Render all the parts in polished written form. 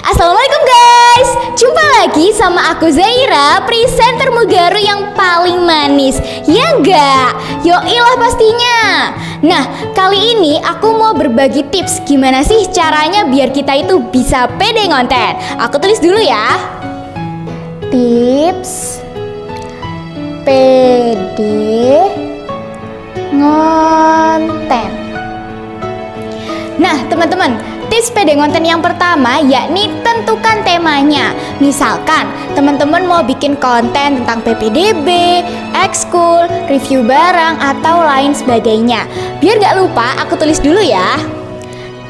Assalamualaikum guys, jumpa lagi sama aku Zaira, presenter Mugaru yang paling manis. Ya enggak? Yoilah pastinya. Nah, kali ini aku mau berbagi tips gimana sih caranya biar kita itu bisa pede ngonten. Aku tulis dulu ya. Tips pede ngonten. Nah teman-teman, tips pede ngonten yang pertama yakni tentukan temanya. Misalkan teman-teman mau bikin konten tentang PPDB, ekskul, review barang, atau lain sebagainya. Biar gak lupa aku tulis dulu ya.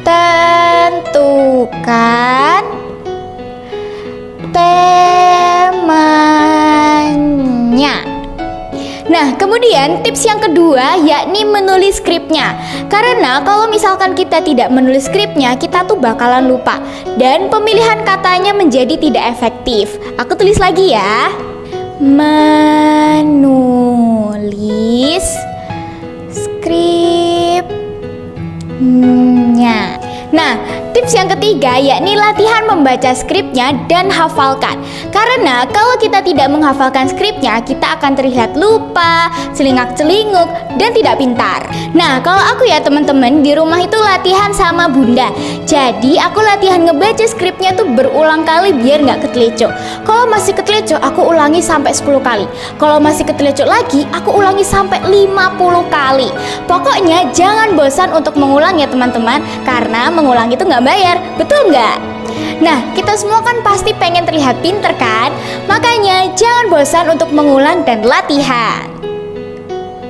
Tentukan temanya. Nah, kemudian tips yang kedua yakni menulis skripnya. Karena kalau misalkan kita tidak menulis skripnya, kita tuh bakalan lupa dan pemilihan katanya menjadi tidak efektif. Aku tulis lagi ya. Menulis skripnya. Nah, tips yang ketiga yakni latihan membaca skripnya dan hafalkan. Karena kalau kita tidak menghafalkan skripnya, kita akan terlihat lupa, celingak-celinguk, dan tidak pintar. Nah, kalau aku ya teman-teman, di rumah itu latihan sama bunda. Jadi aku latihan ngebaca skripnya tuh berulang kali biar nggak ketelecok. Kalau masih ketelecok, aku ulangi sampai 10 kali. Kalau masih ketelecok lagi, aku ulangi sampai 50 kali. Pokoknya jangan bosan untuk mengulang ya teman-teman, karena mengulang itu nggak bayar, betul nggak? Nah, kita semua kan pasti pengen terlihat pinter kan? Makanya jangan bosan untuk mengulang dan latihan.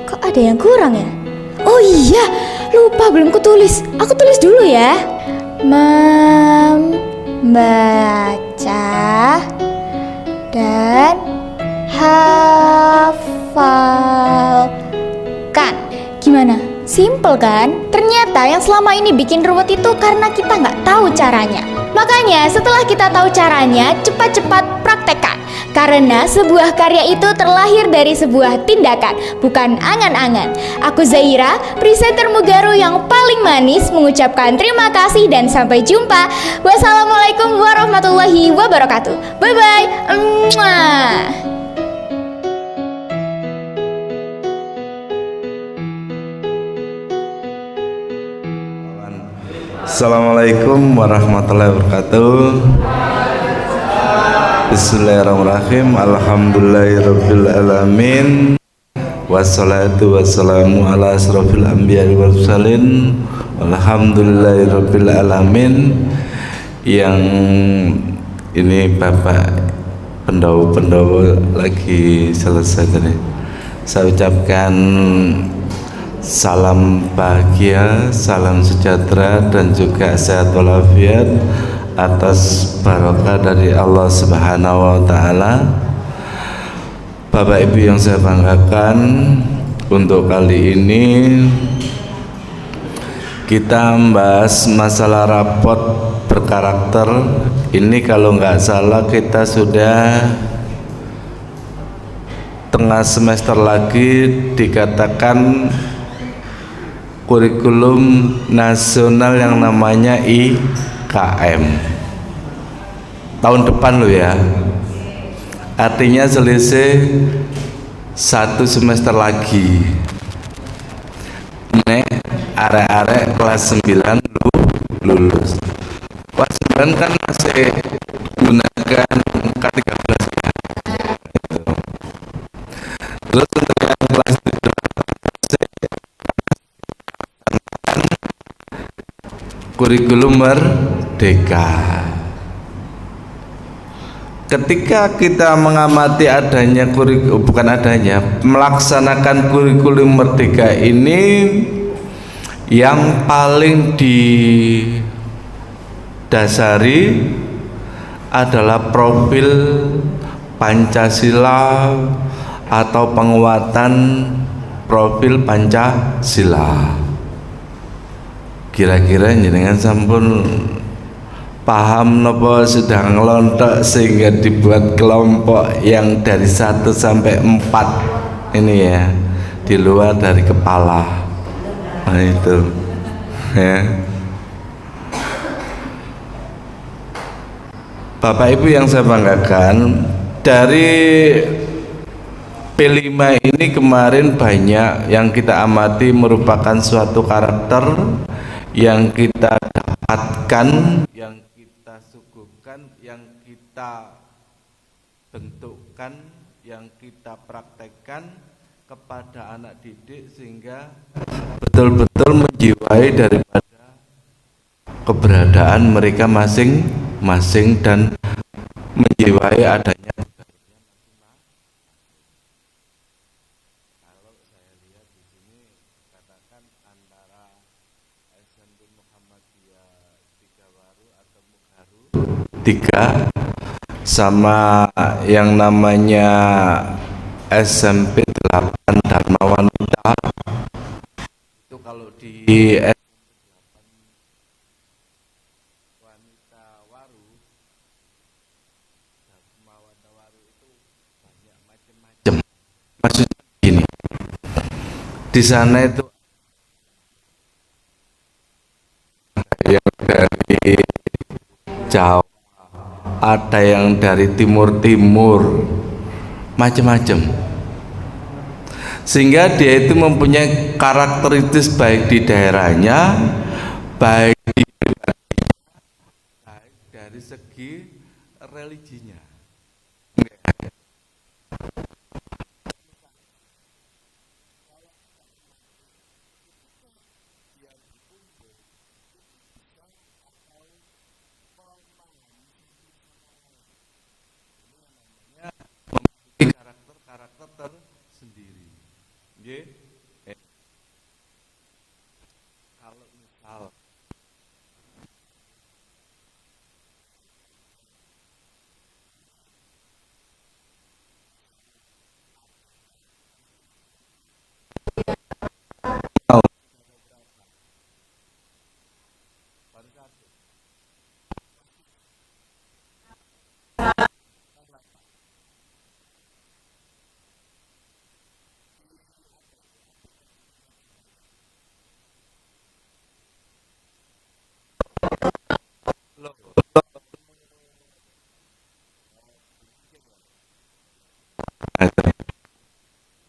Kok ada yang kurang ya? Oh iya, lupa belum kutulis. Aku tulis dulu ya. Membaca dan hafalkan. Gimana? Simple kan? Ternyata yang selama ini bikin ruwet itu karena kita nggak tahu caranya. Makanya setelah kita tahu caranya, cepat-cepat praktekkan. Karena sebuah karya itu terlahir dari sebuah tindakan, bukan angan-angan. Aku Zaira, presenter Mugaru yang paling manis, mengucapkan terima kasih dan sampai jumpa. Wassalamualaikum warahmatullahi wabarakatuh. Bye-bye. Assalamualaikum warahmatullahi wabarakatuh. Bismillahirrahmanirrahim. Alhamdulillahirabbil alamin. Wassalatu wassalamu ala asrofil anbiya'i wal mursalin. Alhamdulillahirabbil alamin. Yang ini Bapak pendowo lagi selesai tadi. Saya ucapkan salam bahagia, salam sejahtera dan juga sehat walafiat atas barokah dari Allah Subhanahu wa taala. Bapak Ibu yang saya banggakan, untuk kali ini kita membahas masalah rapot berkarakter. Ini kalau nggak salah kita sudah tengah semester lagi, dikatakan kurikulum nasional yang namanya IKM tahun depan loh ya, artinya selisih 1 semester lagi. Nek arek-arek kelas 9 lulus. Kelas 9 kan masih gunakan K13 ya. Terus untuk yang kelas 7 kurikulum merdeka. Ketika kita mengamati adanya melaksanakan kurikulum merdeka ini, yang paling didasari adalah profil Pancasila atau penguatan profil Pancasila. Kira-kira jenengan sampun paham nopo sudah ngelontok sehingga dibuat kelompok yang dari 1 sampai 4 ini ya, di luar dari kepala. Nah itu ya. Bapak Ibu yang saya banggakan, dari P5 ini kemarin banyak yang kita amati merupakan suatu karakter yang kita dapatkan, yang kita suguhkan, yang kita bentukkan, yang kita praktekkan kepada anak didik sehingga betul-betul menjiwai daripada keberadaan mereka masing-masing dan menjiwai adanya. Kalau saya lihat di sini katakan antara SMP Muhammadiyah Tiga Waru atau Mukharu 3 sama yang namanya SMP 8 Dharma Wanita, itu kalau di Wanita Waru, Dharma Wanita Waru itu banyak macam-macam. Maksudnya gini, di sana itu yang dari Jawa, ada yang dari timur-timur, macam-macam, sehingga dia itu mempunyai karakteristik baik di daerahnya, baik dari segi religinya. Karakter tersendiri. Kalau misal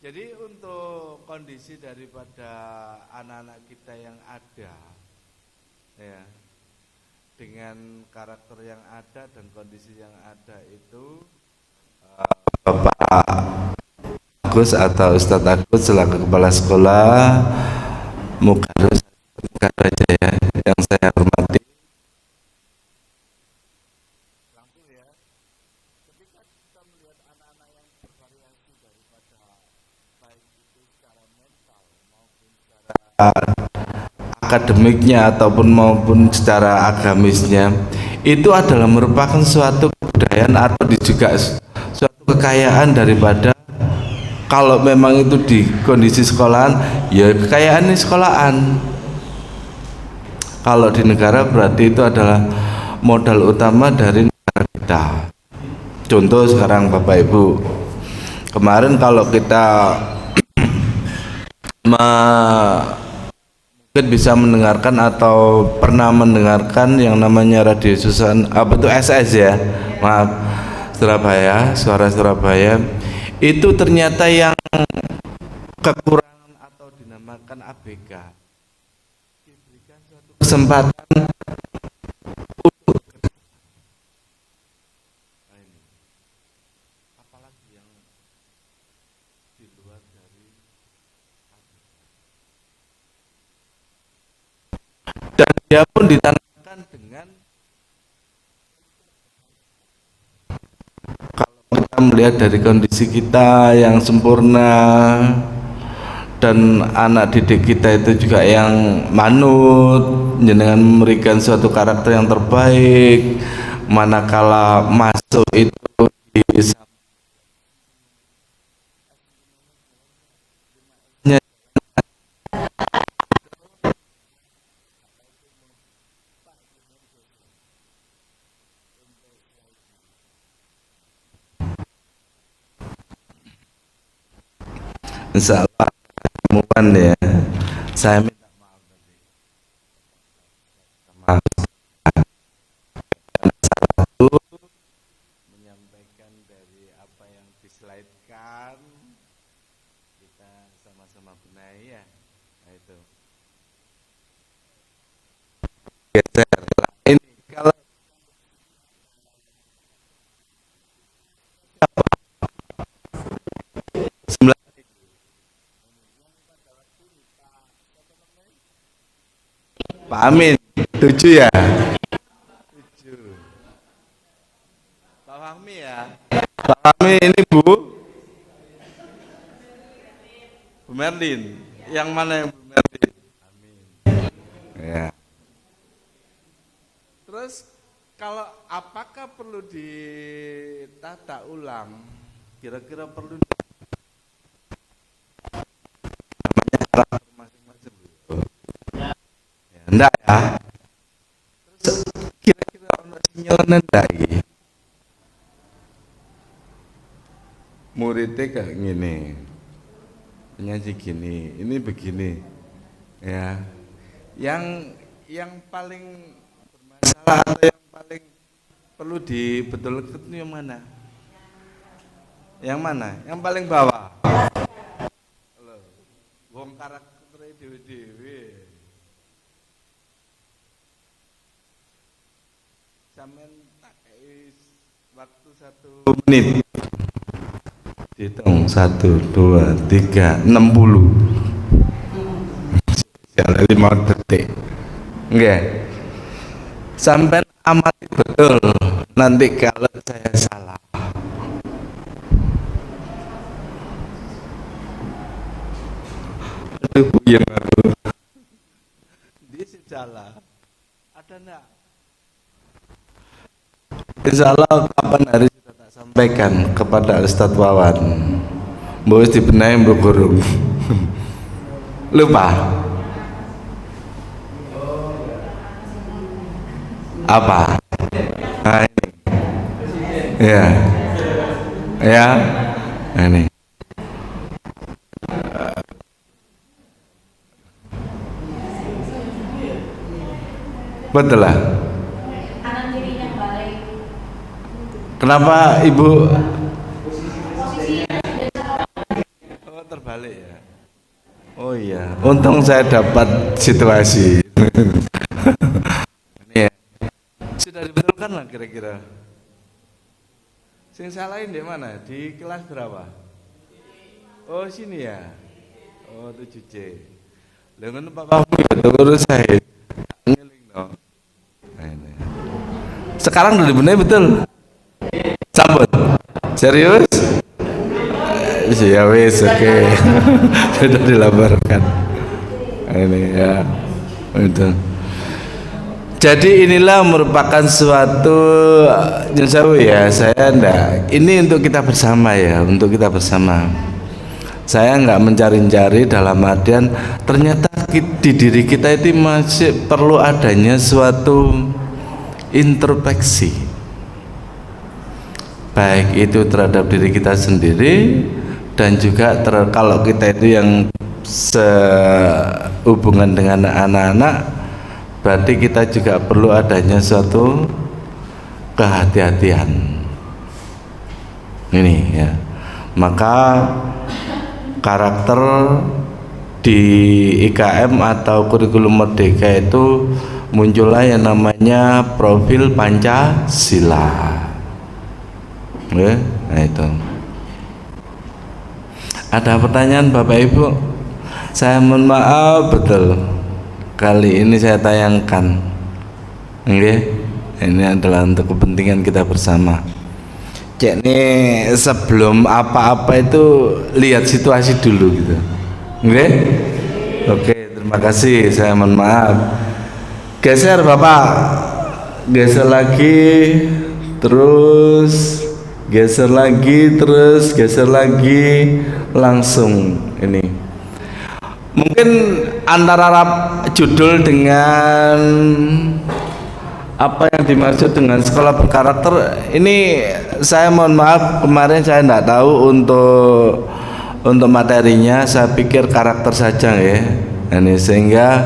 jadi untuk kondisi daripada anak-anak kita yang ada, ya, dengan karakter yang ada dan kondisi yang ada itu, Bapak Agus atau Ustadz Agus selaku kepala sekolah Mukharu aja ya, yang saya hormati. Akademiknya ataupun maupun secara agamisnya, itu adalah merupakan suatu kebudayaan atau juga suatu kekayaan daripada, kalau memang itu di kondisi sekolahan, ya kekayaan di sekolahan. Kalau di negara berarti itu adalah modal utama dari negara kita. Contoh sekarang Bapak Ibu, kemarin kalau kita mungkin bisa mendengarkan atau pernah mendengarkan yang namanya radio Susan, apa itu SS ya, maaf, Surabaya, suara Surabaya, itu ternyata yang kekurangan atau dinamakan ABK diberikan suatu kesempatan untuk apalagi yang di luar dari dan dia pun ditanamkan dengan, kalau kita melihat dari kondisi kita yang sempurna dan anak didik kita itu juga yang manut, dengan memberikan suatu karakter yang terbaik, manakala masuk itu di insya Allah ketemuan ya. Saya minta maaf tadi sama satu slide-kan, kita sama-sama benahi ya. Nah, itu geser. Nah, ini kalau Pak Amin 7 ya, 7. Pak Fahmi ya, Pak Fahmi ini Bu Merlin, yang mana yang Bu Merlin? Amin. Ya. Terus kalau apakah perlu ditata ulang? Kira-kira perlu masing-masing. Ya, enggak ya. Terus kira-kira ono sinyal enggak iki? Muridnya kayak gini, penyanyi gini, ini begini, ya. Yang paling bermasalah atau yang paling perlu dibetulkan itu yang mana? Yang mana? Yang paling bawah. Loh, wong karakter dewe-dewe. Sampeyan tak kei waktu 1 menit. Hitung 1, 2, 3, 60. Jalan 5 detik. Enggak. Sampai amati betul. Nanti kalau saya salah. Aduh, yang aku. Dia sih salah. Ada enggak? Insya Allah kapan hari sudah tak sampaikan kepada Ustadz Wawan. Bos dibenahi mbok guru. Lupa. Apa? Nah, ini. Ya. Ya. Nah, ini. Betul lah. Kenapa Ibu? Oh, terbalik ya. Oh iya, untung saya dapat situasi. Ini ya. Sudah dibetulkan lah kira-kira. Sing salahin di mana? Di kelas berapa? Oh sini ya. Oh 7C. Dengan Pak Fahmi betul urus saya. Ngeling dong. Nah, ini. Sekarang udah dibenahi betul. Sambut. Serius? Ya wis, oke. Sudah dilaporkan. Ini ya. Itu. Jadi inilah merupakan suatu ya, saya enggak. Ini untuk kita bersama ya, untuk kita bersama. Saya enggak mencari-cari dalam artian ternyata di diri kita itu masih perlu adanya suatu introspeksi. Baik itu terhadap diri kita sendiri dan juga kalau kita itu yang sehubungan dengan anak-anak, berarti kita juga perlu adanya suatu kehati-hatian. Ini ya. Maka karakter di IKM atau kurikulum merdeka itu muncullah yang namanya profil Pancasila. Ya, nah itu. Ada pertanyaan Bapak Ibu? Saya mohon maaf betul. Kali ini saya tayangkan. Oke. Ini adalah untuk kepentingan kita bersama. Cek nih sebelum apa-apa itu lihat situasi dulu gitu. Oke? Oke, terima kasih. Saya mohon maaf. Geser Bapak. Geser lagi. Terus geser lagi, terus geser lagi, langsung ini. Mungkin antara judul dengan apa yang dimaksud dengan sekolah berkarakter ini, saya mohon maaf kemarin saya tidak tahu untuk materinya. Saya pikir karakter saja ya. Ini sehingga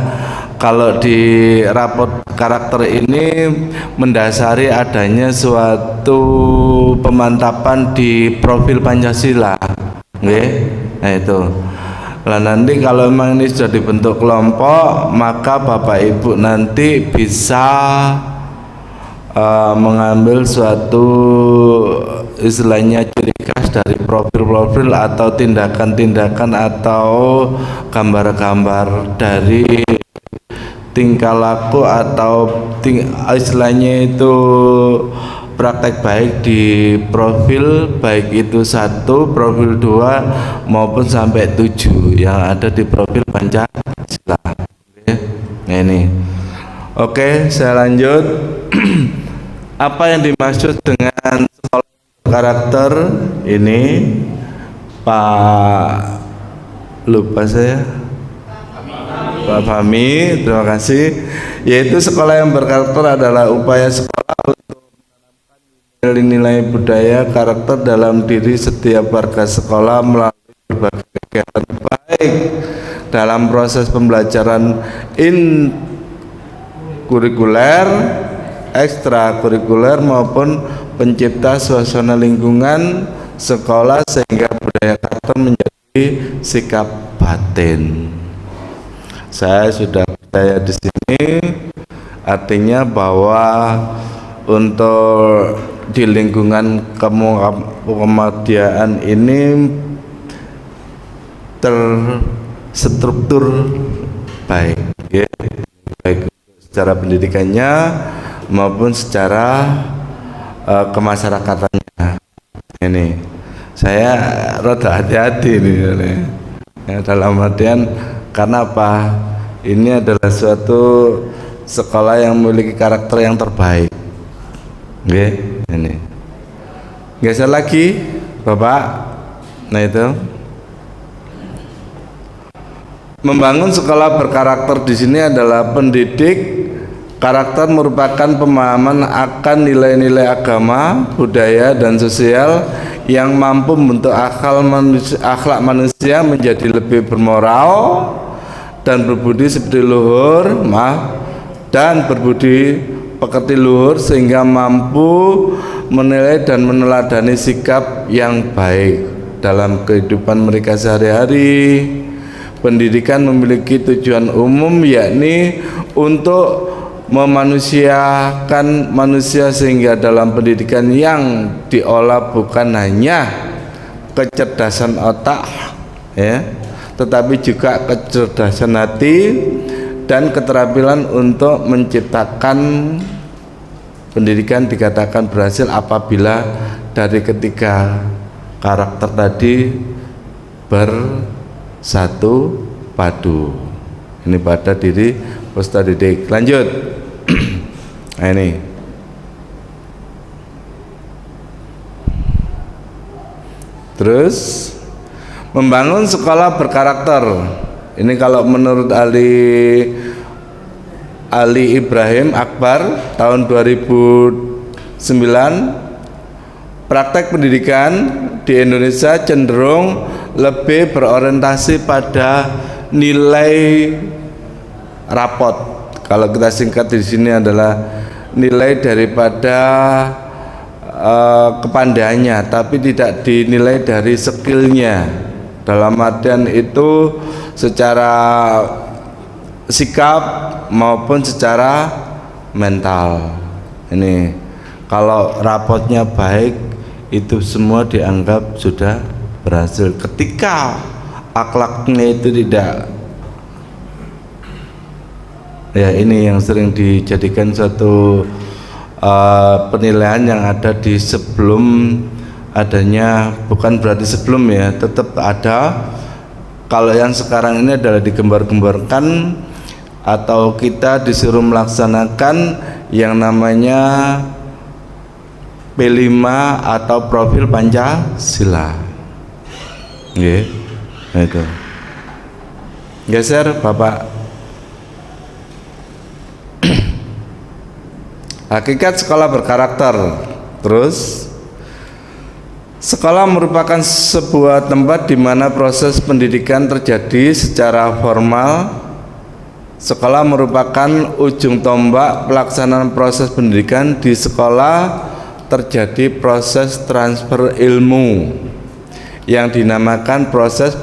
kalau di rapot karakter ini mendasari adanya suatu pemantapan di profil Pancasila, nggih. Nah itu. Lah nanti kalau memang ini sudah dibentuk kelompok, maka Bapak Ibu nanti bisa mengambil suatu istilahnya ciri khas dari profil-profil atau tindakan-tindakan atau gambar-gambar dari tingkah laku atau istilahnya itu praktek baik di profil, baik itu 1, profil 2 maupun sampai 7 yang ada di profil Pancasila. Nah ini. Oke, saya lanjut. Apa yang dimaksud dengan sekolah karakter ini, Pak? Lupa saya. Pak Fahmi, terima kasih. Yaitu sekolah yang berkarakter adalah upaya sekolah untuk menanamkan nilai-nilai budaya karakter dalam diri setiap warga sekolah melalui berbagai kegiatan baik dalam proses pembelajaran kurikuler, ekstrakurikuler maupun pencipta suasana lingkungan sekolah sehingga budaya karakter menjadi sikap batin. Saya sudah percaya di sini, artinya bahwa untuk di lingkungan kemuhammadiyaan ini terstruktur baik, ya. Baik secara pendidikannya maupun secara kemasyarakatannya. Ini saya rada hati-hati nih ya, dalam artian karena apa? Ini adalah suatu sekolah yang memiliki karakter yang terbaik. Oke, ini. Geser lagi, Bapak. Nah itu. Membangun sekolah berkarakter di sini adalah pendidik karakter merupakan pemahaman akan nilai-nilai agama, budaya dan sosial yang mampu membentuk akhlak manusia menjadi lebih bermoral dan berbudi seperti luhur, dan berbudi pekerti luhur sehingga mampu menilai dan meneladani sikap yang baik dalam kehidupan mereka sehari-hari. Pendidikan memiliki tujuan umum yakni untuk memanusiakan manusia sehingga dalam pendidikan yang diolah bukan hanya kecerdasan otak ya, tetapi juga kecerdasan hati dan keterampilan untuk menciptakan. Pendidikan dikatakan berhasil apabila dari ketiga karakter tadi bersatu padu. Ini pada diri peserta didik. Lanjut. Nah ini. Terus membangun sekolah berkarakter. Ini kalau menurut Ali Ibrahim Akbar tahun 2009, praktek pendidikan di Indonesia cenderung lebih berorientasi pada nilai rapot. Kalau kita singkat di sini adalah nilai daripada kepandaiannya, tapi tidak dinilai dari skillnya. Dalam artian itu secara sikap maupun secara mental. Ini kalau rapotnya baik, itu semua dianggap sudah berhasil. Ketika akhlaknya itu tidak, ya ini yang sering dijadikan suatu penilaian yang ada di sebelum adanya, bukan berarti sebelum ya, tetap ada. Kalau yang sekarang ini adalah digembar-gemborkan atau kita disuruh melaksanakan yang namanya P5 atau profil Pancasila. Nggih. Nah itu. Geser Bapak. Hakikat sekolah berkarakter. Terus sekolah merupakan sebuah tempat di mana proses pendidikan terjadi secara formal, Sekolah merupakan ujung tombak pelaksanaan proses pendidikan. Di sekolah terjadi proses transfer ilmu yang dinamakan proses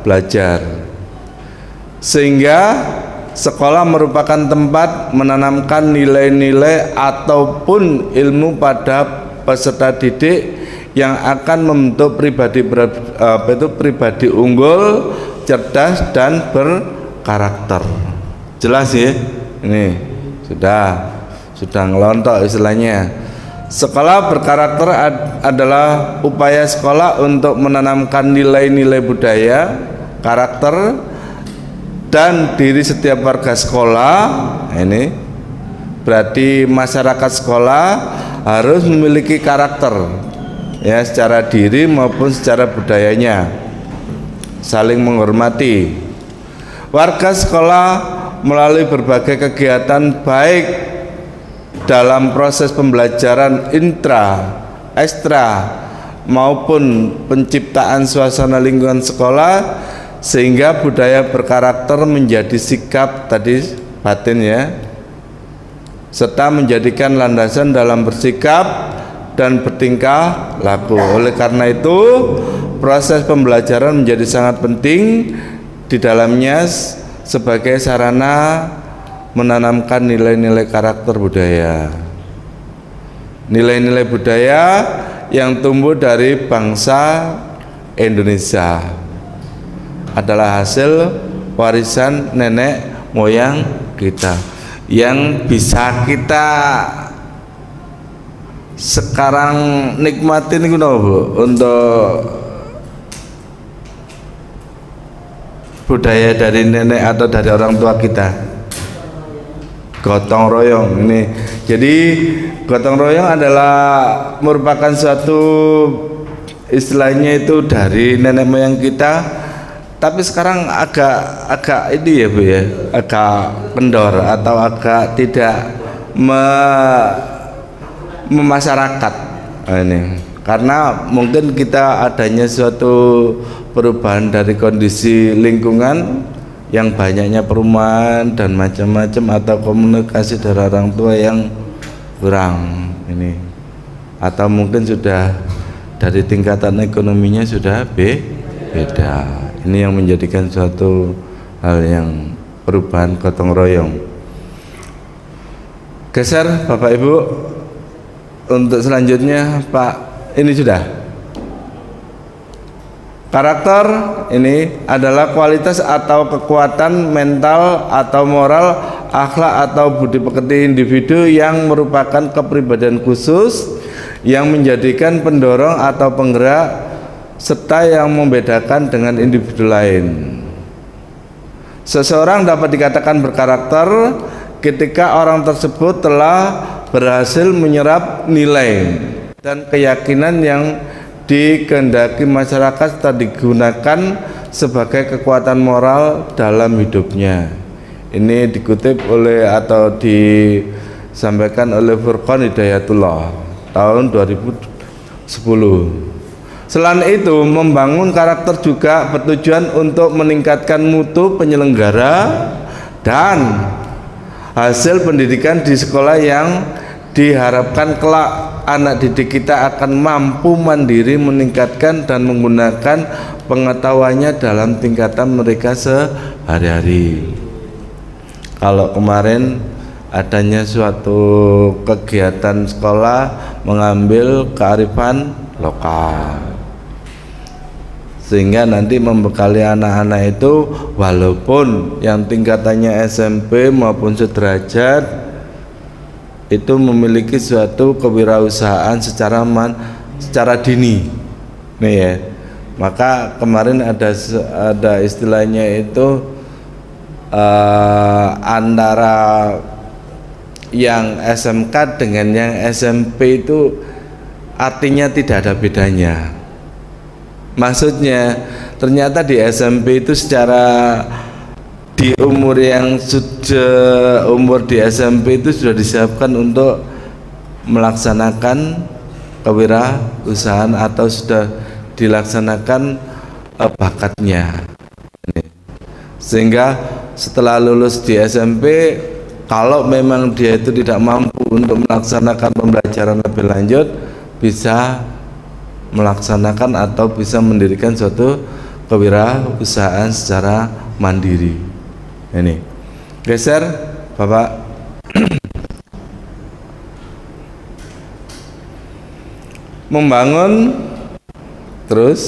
belajar. Sehingga sekolah merupakan tempat menanamkan nilai-nilai ataupun ilmu pada peserta didik yang akan membentuk pribadi unggul, cerdas dan berkarakter. Jelas ya? Ini sudah ngelontok istilahnya. Sekolah berkarakter adalah upaya sekolah untuk menanamkan nilai-nilai budaya, karakter dan diri setiap warga sekolah. Ini berarti masyarakat sekolah harus memiliki karakter, ya, secara diri maupun secara budayanya, saling menghormati. Warga sekolah melalui berbagai kegiatan baik dalam proses pembelajaran ekstra maupun penciptaan suasana lingkungan sekolah, sehingga budaya berkarakter menjadi sikap tadi batin ya, serta menjadikan landasan dalam bersikap dan bertingkah laku. Oleh karena itu proses pembelajaran menjadi sangat penting di dalamnya sebagai sarana menanamkan nilai-nilai karakter budaya. Nilai-nilai budaya yang tumbuh dari bangsa Indonesia adalah hasil warisan nenek moyang kita yang bisa kita sekarang nikmatin itu Bu, untuk budaya dari nenek atau dari orang tua kita, gotong royong ini. Jadi gotong royong adalah merupakan suatu istilahnya itu dari nenek moyang kita, tapi sekarang agak ini ya Bu ya, agak kendor atau agak tidak memasyarakat. Ini karena mungkin kita adanya suatu perubahan dari kondisi lingkungan yang banyaknya perumahan dan macam-macam, atau komunikasi dari orang tua yang kurang ini, atau mungkin sudah dari tingkatan ekonominya sudah beda. Ini yang menjadikan suatu hal yang perubahan gotong royong. Geser Bapak Ibu untuk selanjutnya Pak, ini sudah. Karakter ini adalah kualitas atau kekuatan mental atau moral, akhlak atau budi pekerti individu yang merupakan kepribadian khusus yang menjadikan pendorong atau penggerak serta yang membedakan dengan individu lain. Seseorang dapat dikatakan berkarakter ketika orang tersebut telah berhasil menyerap nilai dan keyakinan yang dikehendaki masyarakat serta digunakan sebagai kekuatan moral dalam hidupnya. Ini dikutip oleh atau disampaikan oleh Furqan Hidayatullah tahun 2010. Selain itu, membangun karakter juga bertujuan untuk meningkatkan mutu penyelenggara dan hasil pendidikan di sekolah yang diharapkan kelak anak didik kita akan mampu mandiri meningkatkan dan menggunakan pengetahuannya dalam tingkatan mereka sehari-hari. Kalau kemarin adanya suatu kegiatan sekolah mengambil kearifan lokal, sehingga nanti membekali anak-anak itu walaupun yang tingkatannya SMP maupun sederajat itu memiliki suatu kewirausahaan secara dini nih ya. Maka kemarin ada istilahnya itu antara yang SMK dengan yang SMP itu artinya tidak ada bedanya. Maksudnya ternyata di SMP itu secara di umur yang sudah umur di SMP itu sudah disiapkan untuk melaksanakan kewirausahaan atau sudah dilaksanakan bakatnya, sehingga setelah lulus di SMP, kalau memang dia itu tidak mampu untuk melaksanakan pembelajaran lebih lanjut, bisa melaksanakan atau bisa mendirikan suatu kewirausahaan secara mandiri. Ini geser Bapak. Membangun, terus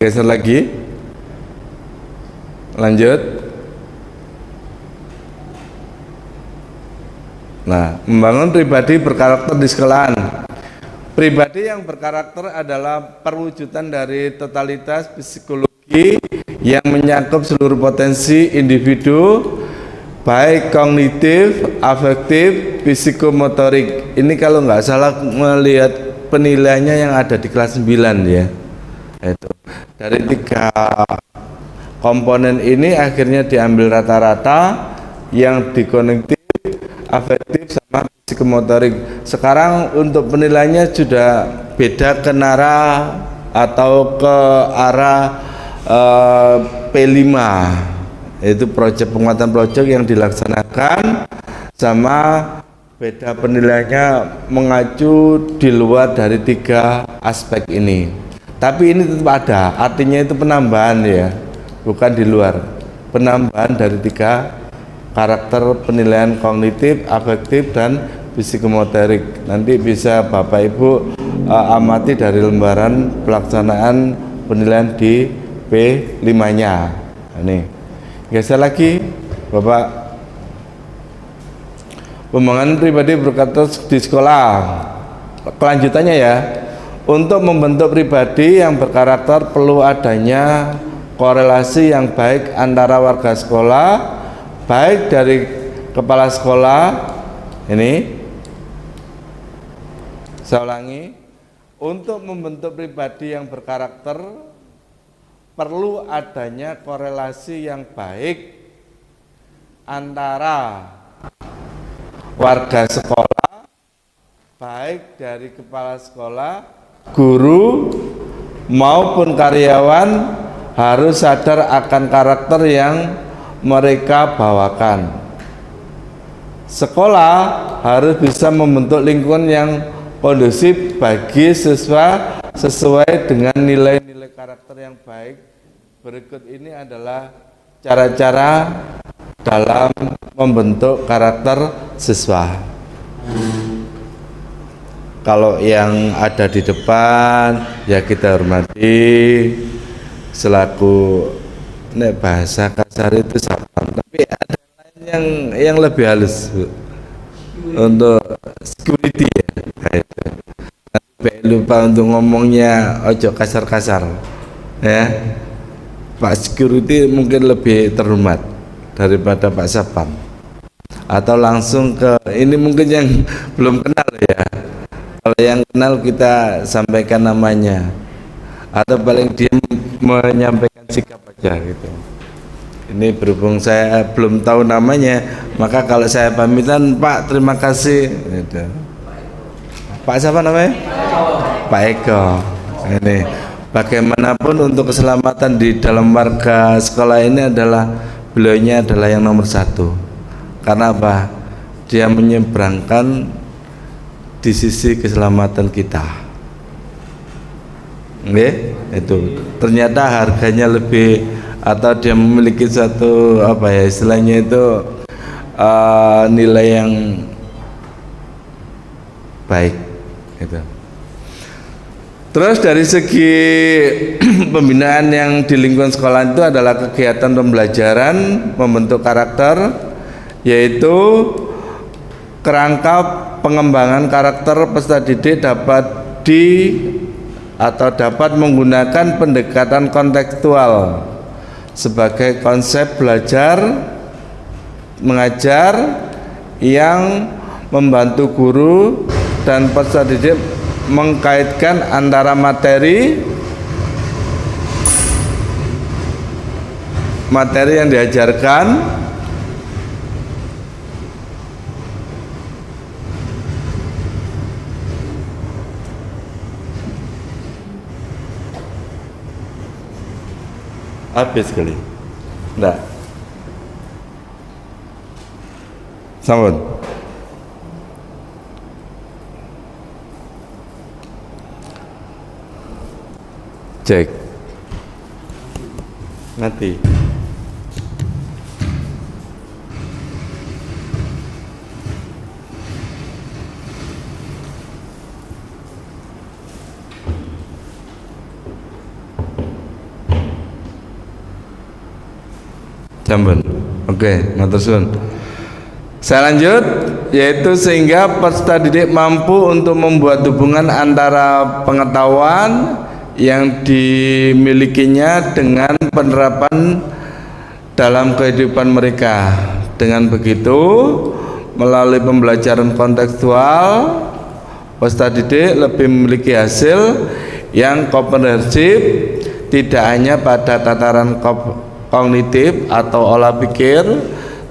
geser lagi, lanjut. Nah, membangun pribadi berkarakter di sekolahan. Pribadi yang berkarakter adalah perwujudan dari totalitas psikologi yang mencakup seluruh potensi individu, baik kognitif, afektif, psikomotorik. Ini kalau nggak salah melihat penilaiannya yang ada di kelas 9 ya. Itu dari 3 komponen ini akhirnya diambil rata-rata yang di kognitif, afektif sama psikomotorik. Sekarang untuk penilaiannya sudah beda ke arah atau ke arah P5. Itu proyek penguatan proyek yang dilaksanakan sama beda penilaiannya mengacu di luar dari 3 aspek ini. Tapi ini tetap ada, artinya itu penambahan ya, bukan di luar. Penambahan dari 3 karakter penilaian kognitif, afektif, dan psikomotorik. Nanti bisa Bapak Ibu amati dari lembaran pelaksanaan penilaian di P5-nya. Ini geser lagi Bapak. Pembangunan pribadi berkarakter di sekolah. Kelanjutannya ya, untuk membentuk pribadi yang berkarakter perlu adanya korelasi yang baik antara warga sekolah, baik dari kepala sekolah. Ini saya ulangi, untuk membentuk pribadi yang berkarakter perlu adanya korelasi yang baik antara warga sekolah, baik dari kepala sekolah, guru maupun karyawan harus sadar akan karakter yang mereka bawakan. Sekolah harus bisa membentuk lingkungan yang kondusif bagi siswa sesuai dengan nilai-nilai karakter yang baik. Berikut ini adalah cara-cara dalam membentuk karakter siswa. Kalau yang ada di depan ya kita hormati selaku bahasa kasar itu sapam, tapi ada lain yang lebih halus, Bu, untuk security ya. Tapi lupa untuk ngomongnya ojo kasar-kasar ya. Pak security mungkin lebih terhormat daripada Pak Sapam. Atau langsung ke ini mungkin yang belum kenal ya. Kalau yang kenal kita sampaikan namanya, atau paling dia menyampaikan sikap aja gitu. Ini berhubung saya belum tahu namanya, maka kalau saya pamitan, Pak terima kasih gitu. Pak siapa namanya? Pak Eko. Ini bagaimanapun untuk keselamatan di dalam warga sekolah ini adalah beliaunya adalah yang nomor 1. Karena apa? Dia menyeberangkan di sisi keselamatan kita. Oke, itu ternyata harganya lebih, atau dia memiliki satu apa ya istilahnya itu nilai yang baik gitu. Terus dari segi pembinaan yang di lingkungan sekolah itu adalah kegiatan pembelajaran membentuk karakter, yaitu kerangka pengembangan karakter peserta didik dapat menggunakan pendekatan kontekstual sebagai konsep belajar mengajar yang membantu guru dan peserta didik mengkaitkan antara materi yang diajarkan Habis kali. Enggak. Sampun. Cek. Mati. Sampun. Oke, matur suwun. Saya lanjut, yaitu sehingga peserta didik mampu untuk membuat hubungan antara pengetahuan yang dimilikinya dengan penerapan dalam kehidupan mereka. Dengan begitu, melalui pembelajaran kontekstual, peserta didik lebih memiliki hasil yang komprehensif, tidak hanya pada tataran kognitif atau olah pikir,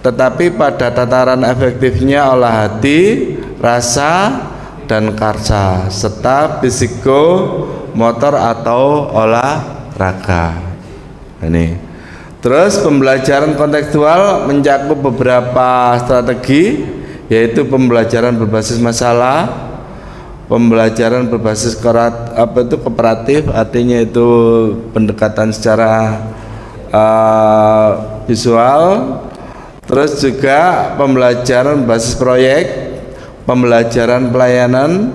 tetapi pada tataran efektifnya olah hati, rasa, dan karsa, serta psikomotor atau olahraga. Ini. Terus pembelajaran kontekstual mencakup beberapa strategi, yaitu pembelajaran berbasis masalah, pembelajaran berbasis kooperatif, artinya itu pendekatan secara visual, terus juga pembelajaran basis proyek, pembelajaran pelayanan,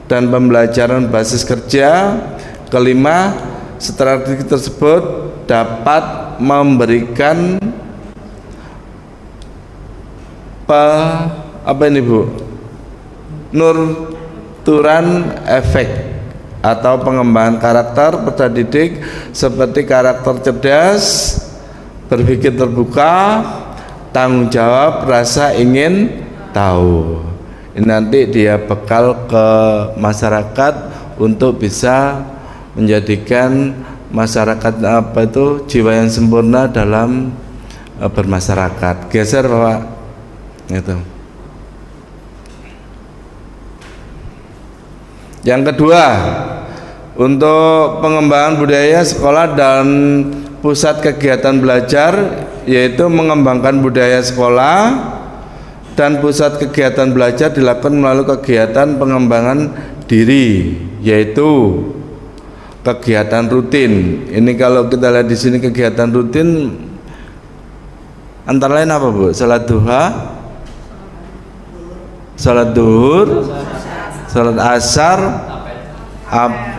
dan pembelajaran basis kerja. Kelima, strategi tersebut dapat memberikan nurturan efek atau pengembangan karakter peserta didik seperti karakter cerdas, berpikir terbuka, tanggung jawab, rasa ingin tahu. Ini nanti dia bekal ke masyarakat untuk bisa menjadikan masyarakat jiwa yang sempurna dalam bermasyarakat. Geser Bapak. Itu. Yang kedua, untuk pengembangan budaya sekolah dan pusat kegiatan belajar, yaitu mengembangkan budaya sekolah dan pusat kegiatan belajar dilakukan melalui kegiatan pengembangan diri, yaitu kegiatan rutin. Ini kalau kita lihat di sini kegiatan rutin antara lain apa, Bu? Salat duha, salat duhur, salat asar,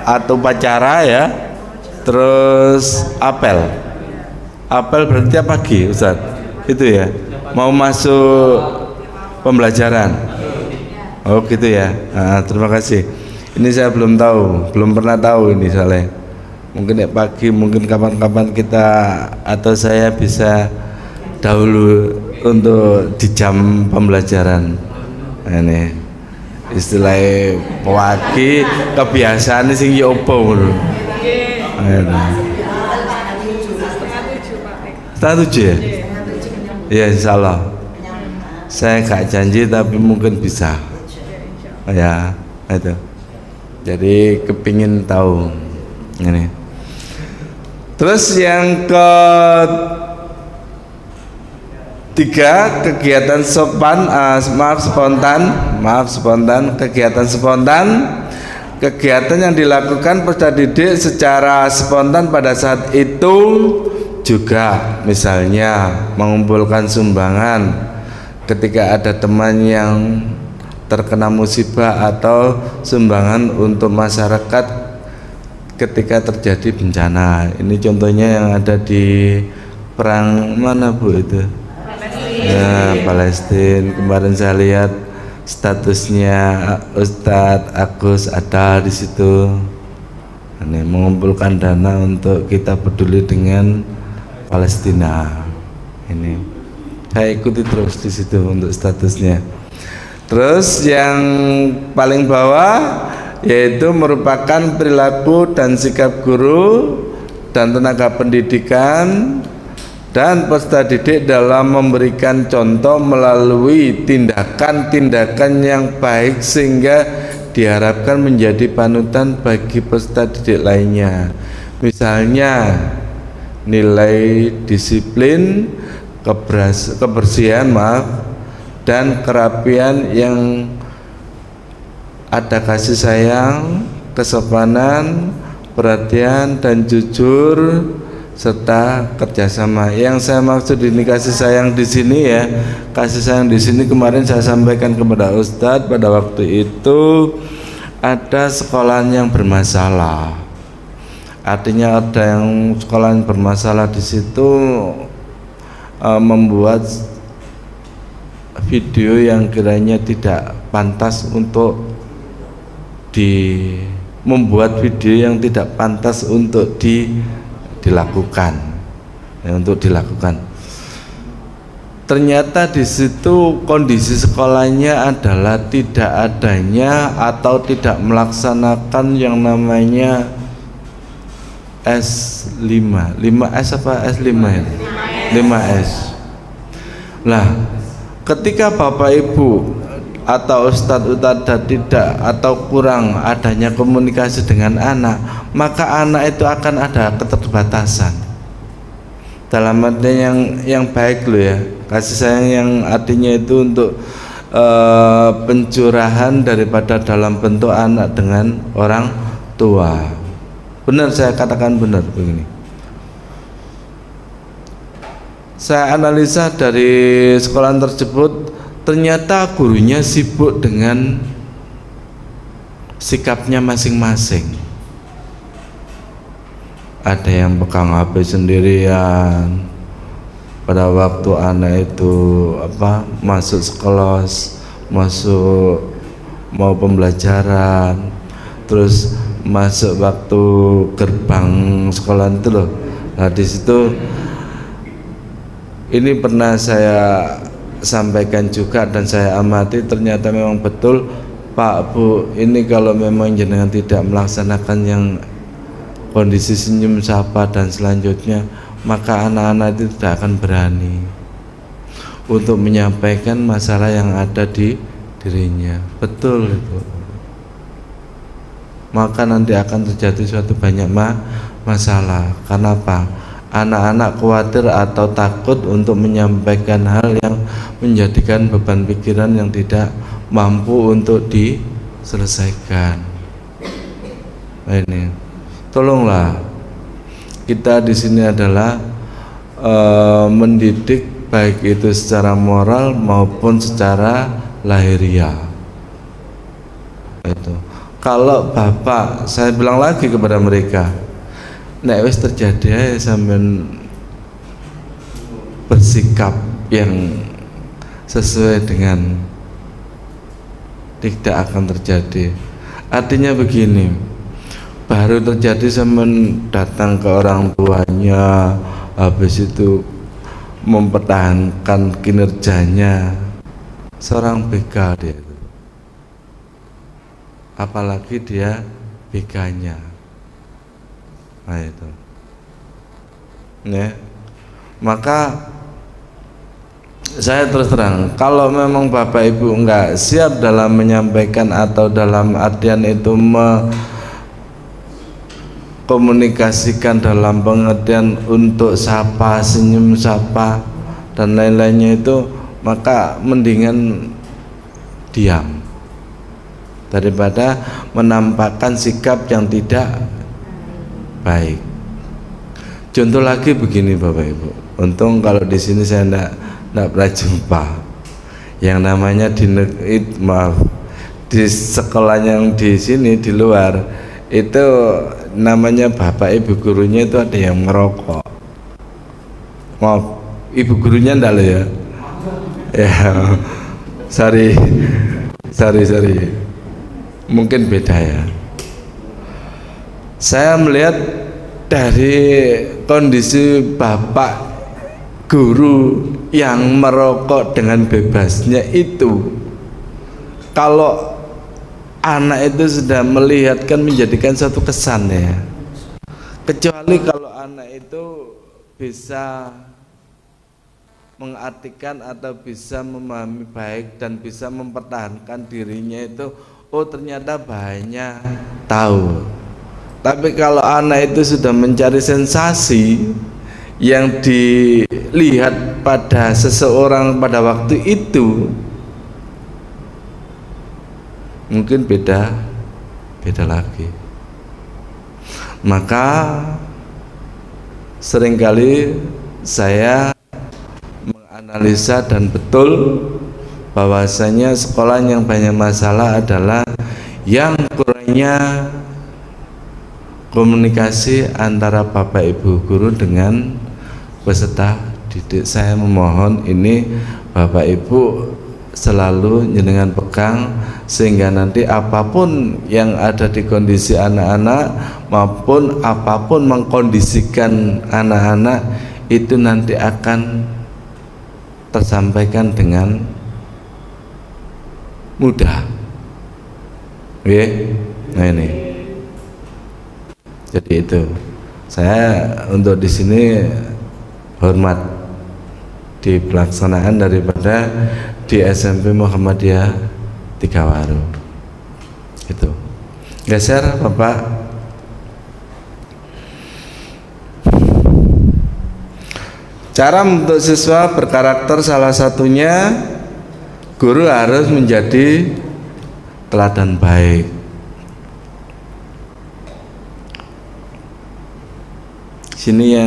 atau upacara ya, terus apel. Apel berarti tiap pagi, Ustaz. Itu ya. Mau masuk pembelajaran. Oh gitu ya. Nah, terima kasih. Ini saya belum tahu, belum pernah tahu ini soalnya. Mungkin ya pagi, mungkin kapan-kapan kita atau saya bisa dahulu untuk di jam pembelajaran. Nah, ini istilahnya pagi kebiasaan sing yo opo ngono. Setengah 7 ya? Ya insya Allah. Saya gak janji tapi mungkin bisa. Ya itu. Jadi kepingin tahu ini. Terus yang ketiga, kegiatan spontan, kegiatan spontan, kegiatan yang dilakukan peserta didik secara spontan pada saat itu juga, misalnya mengumpulkan sumbangan ketika ada teman yang terkena musibah atau sumbangan untuk masyarakat ketika terjadi bencana. Ini contohnya yang ada di perang mana, Bu, itu? Ya, Palestina. Kemarin saya lihat statusnya Ustadz Agus ada di situ. Ini mengumpulkan dana untuk kita peduli dengan Palestina. Ini saya ikuti terus di situ untuk statusnya. Terus yang paling bawah yaitu merupakan perilaku dan sikap guru dan tenaga pendidikan dan peserta didik dalam memberikan contoh melalui tindakan-tindakan yang baik sehingga diharapkan menjadi panutan bagi peserta didik lainnya. Misalnya nilai disiplin, kebersihan dan kerapian yang ada kasih sayang, kesopanan, perhatian dan jujur serta kerjasama. Yang saya maksud ini kasih sayang di sini ya, kasih sayang di sini kemarin saya sampaikan kepada Ustadz pada waktu itu ada sekolahan yang bermasalah. Artinya ada yang sekolahan bermasalah di situ membuat video yang kiranya tidak pantas untuk membuat video yang tidak pantas untuk dilakukan. Ternyata di situ kondisi sekolahnya adalah tidak adanya atau tidak melaksanakan yang namanya S5, 5S apa S5 ya? 5S. Lah, ketika Bapak Ibu atau Ustadz tidak atau kurang adanya komunikasi dengan anak, maka anak itu akan ada keterbatasan dalam artian yang baik loh ya, kasih sayang yang artinya itu untuk pencurahan daripada dalam bentuk anak dengan orang tua. Benar, saya katakan benar begini. Saya analisa dari sekolah tersebut, ternyata gurunya sibuk dengan sikapnya masing-masing. Ada yang pegang HP sendirian pada waktu anak itu masuk sekolah, masuk mau pembelajaran, terus masuk waktu gerbang sekolah itu loh. Nah di situ ini pernah saya sampaikan juga dan saya amati, ternyata memang betul Pak Bu, ini kalau memang jenengan tidak melaksanakan yang kondisi senyum sapa dan selanjutnya, maka anak-anak itu tidak akan berani untuk menyampaikan masalah yang ada di dirinya. Betul itu. Maka nanti akan terjadi suatu banyak masalah. Karena apa? Anak-anak khawatir atau takut untuk menyampaikan hal yang menjadikan beban pikiran yang tidak mampu untuk diselesaikan. Nah, ini tolonglah kita di sini adalah mendidik baik itu secara moral maupun secara lahiriah. Itu. Kalau Bapak, saya bilang lagi kepada mereka, nek wis terjadi sampean bersikap yang sesuai dengan, tidak akan terjadi. Artinya begini, baru terjadi sampean datang ke orang tuanya, habis itu mempertahankan kinerjanya, seorang BK dia, apalagi dia BK-nya. Nah itu ya, maka saya terus terang, kalau memang Bapak Ibu enggak siap dalam menyampaikan atau dalam artian itu komunikasikan dalam pengertian untuk sapa, senyum sapa dan lain-lainnya itu, maka mendingan diam daripada menampakkan sikap yang tidak baik. Contoh lagi begini Bapak Ibu, untung kalau di sini saya tidak pernah jumpa yang namanya di sekolah yang di sini di luar itu namanya Bapak Ibu gurunya itu ada yang merokok. Maaf, Ibu gurunya enggak ya? Ya, sorry, mungkin beda ya. Saya melihat dari kondisi Bapak guru yang merokok dengan bebasnya itu, kalau anak itu sudah melihat kan menjadikan satu kesan ya. Kecuali kalau anak itu bisa mengartikan atau bisa memahami baik dan bisa mempertahankan dirinya itu, oh ternyata bahayanya tahu. Tapi kalau anak itu sudah mencari sensasi, yang dilihat pada seseorang pada waktu itu mungkin beda lagi. Maka seringkali saya menganalisa dan betul bahwasanya sekolah yang banyak masalah adalah yang kurangnya komunikasi antara Bapak Ibu guru dengan peserta didik. Saya memohon ini Bapak Ibu selalu jenengan pegang, sehingga nanti apapun yang ada di kondisi anak-anak maupun apapun mengkondisikan anak-anak itu nanti akan tersampaikan dengan mudah. Oke? Nah ini. Jadi itu. Saya untuk di sini hormat di pelaksanaan daripada di SMP Muhammadiyah Tigawaru. Itu. Geser Bapak. Cara untuk siswa berkarakter salah satunya guru harus menjadi teladan baik. Sini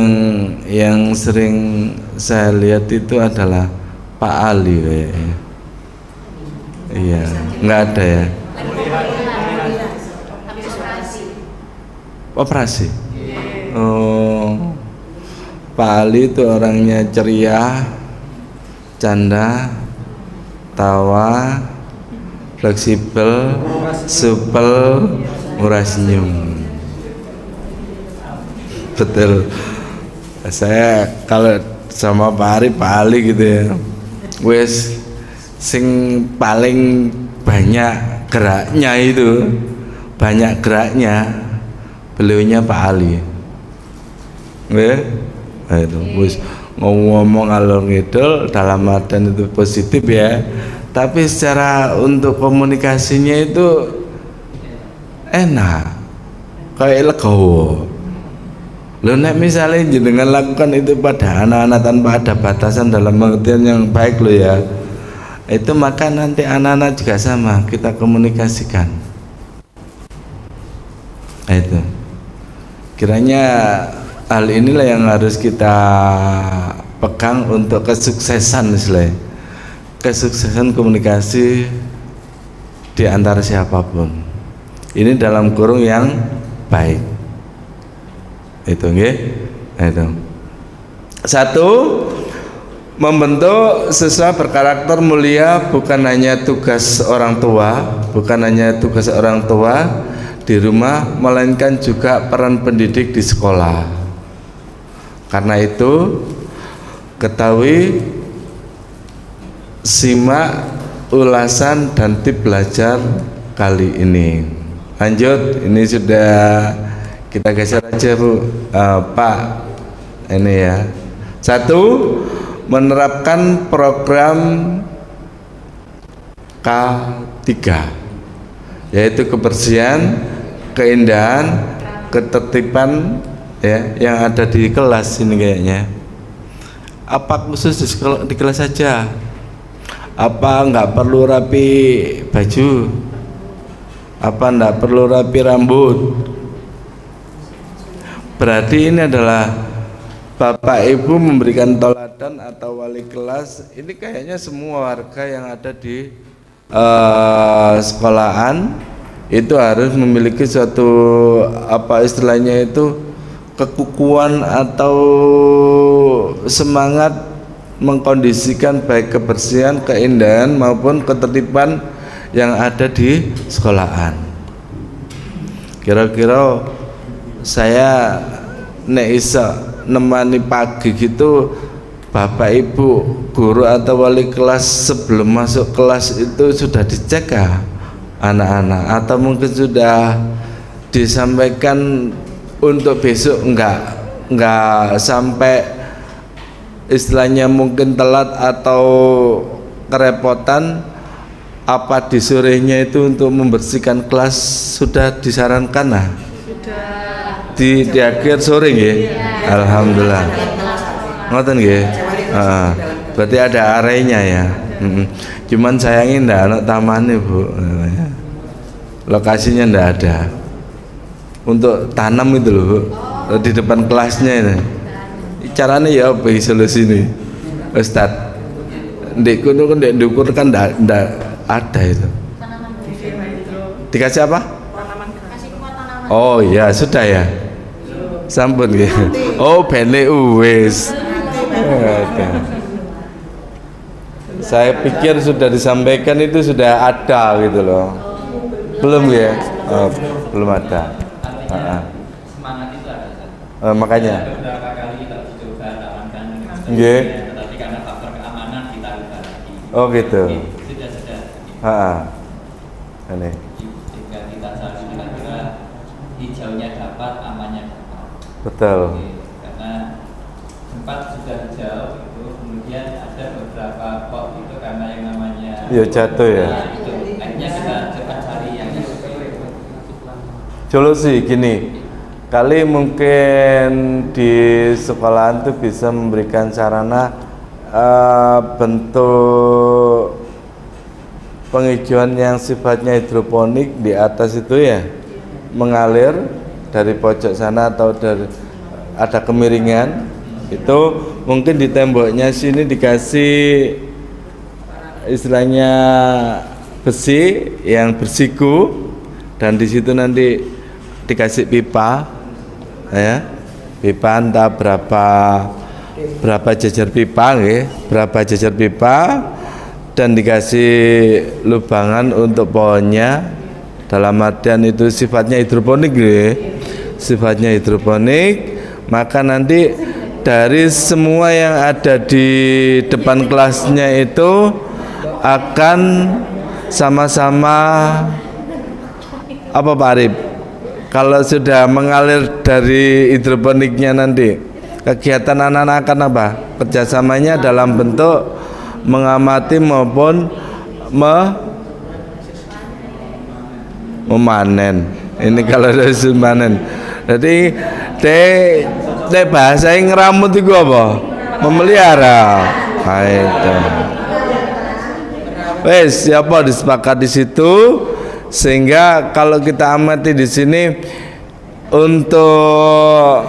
yang sering saya lihat itu adalah Pak Ali kayaknya. Iya, nggak ada ya. Operasi. Oh, Pak Ali itu orangnya ceria, canda, tawa, fleksibel, supel, murah senyum. Betul. Saya kalau sama Pak Ali gitu ya, wes sing paling banyak geraknya itu, banyak geraknya beliaunya Pak Ali. Nah, itu wes ngomong alur ngidul dalam artian itu positif ya, tapi secara untuk komunikasinya itu enak, kayak legowo. Lo nek misalnya jenengan lakukan itu pada anak-anak tanpa ada batasan dalam pengertian yang baik lo ya, itu maka nanti anak-anak juga sama kita komunikasikan. Nah, itu kiranya hal inilah yang harus kita pegang untuk kesuksesan misalnya, kesuksesan komunikasi di antara siapapun. Ini dalam kurung yang baik. Itu nggih. Nah, itu. Satu, membentuk siswa berkarakter mulia bukan hanya tugas orang tua, di rumah, melainkan juga peran pendidik di sekolah. Karena itu ketahui, simak ulasan dan tip belajar kali ini. Lanjut, ini sudah kita geser aja Bu, Pak. Ini ya. Satu, menerapkan program K3, yaitu kebersihan, keindahan, ketertiban ya yang ada di kelas ini kayaknya. Apa khusus di kelas saja? Apa nggak perlu rapi baju? Apa nggak perlu rapi rambut? Berarti ini adalah Bapak Ibu memberikan teladan atau wali kelas. Ini kayaknya semua warga yang ada di sekolahan itu harus memiliki suatu apa istilahnya itu kekukuhan atau semangat mengkondisikan baik kebersihan, keindahan maupun ketertiban yang ada di sekolahan. Kira-kira saya nek iso nemani pagi gitu Bapak Ibu guru atau wali kelas sebelum masuk kelas itu sudah dicek anak-anak, atau mungkin sudah disampaikan untuk besok enggak sampai istilahnya mungkin telat atau kerepotan. Apa di sorenya itu untuk membersihkan kelas sudah disarankan? Sudah di akhir sore ya. Alhamdulillah. Ngoten nggih. Berarti ada areanya ya. Cuman sayangnya ndak ada tamannya, Bu. Lokasinya ndak ada. Untuk tanam itu loh, Bu. Di depan kelasnya ini. Caranya ya apa solusi ini? Ustaz. Ndek kono kan ndek ndukur kan ndak ada itu. Dikasih apa? Oh iya, sudah ya. Sampun nggih. Oh, bene wis. Saya pikir sudah disampaikan itu sudah ada gitu loh. Belum ya? Oh, belum ada. Semangat itu ada. Makanya. Beberapa kali kita coba tamankan. Nggih. Tetapi karena faktor keamanan kita lupa lagi. Oh gitu. Sudah. Ini. Jika kita cari kira-kira hijaunya dapat, amannya dapat. Betul. Karena tempat sudah hijau itu, kemudian ada beberapa pot itu karena yang namanya Ya jatuh ya. itu akhirnya kita coba cari yang Solusi gini. Kali mungkin di sekolahan tuh bisa memberikan sarana bentuk penghijauan yang sifatnya hidroponik di atas itu ya, mengalir dari pojok sana atau dari ada kemiringan itu, mungkin di temboknya sini dikasih istilahnya besi yang bersiku, dan di situ nanti dikasih pipa ya, pipa entah berapa jajar pipa nggih, berapa jajar pipa, dan dikasih lubangan untuk pohonnya, dalam artian itu sifatnya hidroponik nggih, sifatnya hidroponik. Maka nanti dari semua yang ada di depan kelasnya itu akan sama-sama apa Pak Arif? Kalau sudah mengalir dari hidroponiknya nanti, kegiatan anak-anak akan apa? Kerjasamanya dalam bentuk mengamati maupun memanen. Ini kalau dari memanen. Jadi bahasa yang ngeramut itu apa? Memelihara. Nah, itu. Wes, siapa disepakati di situ, sehingga kalau kita amati di sini untuk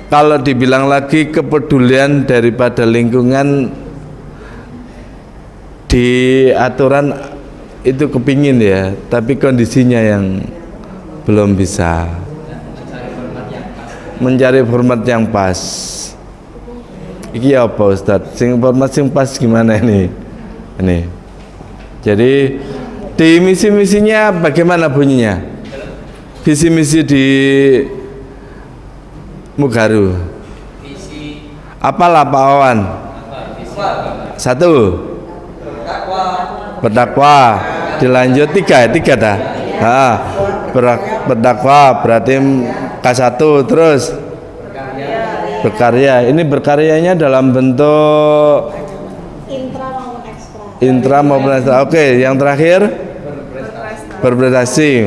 kalau dibilang lagi kepedulian daripada lingkungan di aturan itu kepingin ya, tapi kondisinya yang belum bisa mencari format yang pas. Iki apa Ustadz? Sing format sing pas gimana ini? Ini. Jadi di misi-misinya bagaimana bunyinya? Visi misi di Mugaru. Apalah Pak Wawan? Satu. Berdakwah. Dilanjut tiga dah. Berdakwah berarti K1, terus berkarya. Ini berkaryanya dalam bentuk intra maupun ekstra. Oke, yang terakhir berprestasi.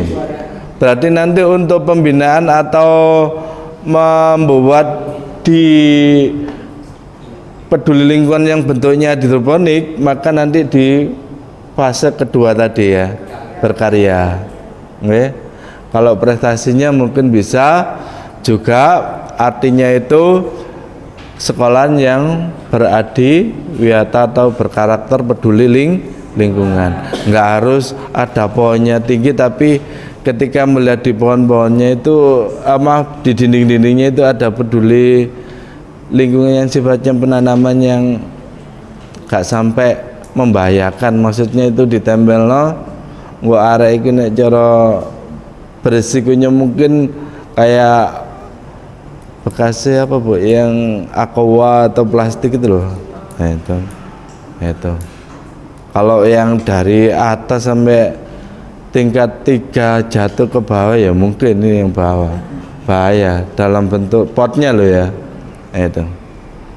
Berarti nanti untuk pembinaan atau membuat di peduli lingkungan yang bentuknya hidroponik, maka nanti di fase kedua tadi ya, berkarya. Oke. Kalau prestasinya mungkin bisa juga, artinya itu sekolahan yang beradi wiyata atau berkarakter peduli lingkungan. Enggak harus ada pohonnya tinggi, tapi ketika melihat di pohon-pohonnya itu di dinding-dindingnya itu ada peduli lingkungan yang sifatnya penanaman yang gak sampai membahayakan. Maksudnya itu ditempel gua arek iki nek cara berisikonya mungkin kayak bekasnya apa Bu, yang aqua atau plastik itu loh. Nah, itu kalau yang dari atas sampai tingkat 3 jatuh ke bawah ya mungkin ini yang bawah bahaya dalam bentuk potnya loh ya. Nah, itu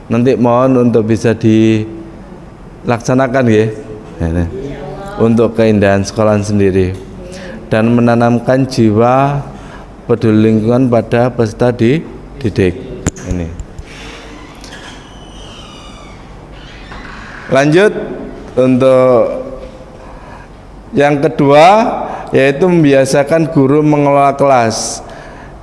nanti mohon untuk bisa dilaksanakan ya, untuk keindahan sekolahan sendiri dan menanamkan jiwa peduli lingkungan pada peserta didik ini. Lanjut untuk yang kedua, yaitu membiasakan guru mengelola kelas.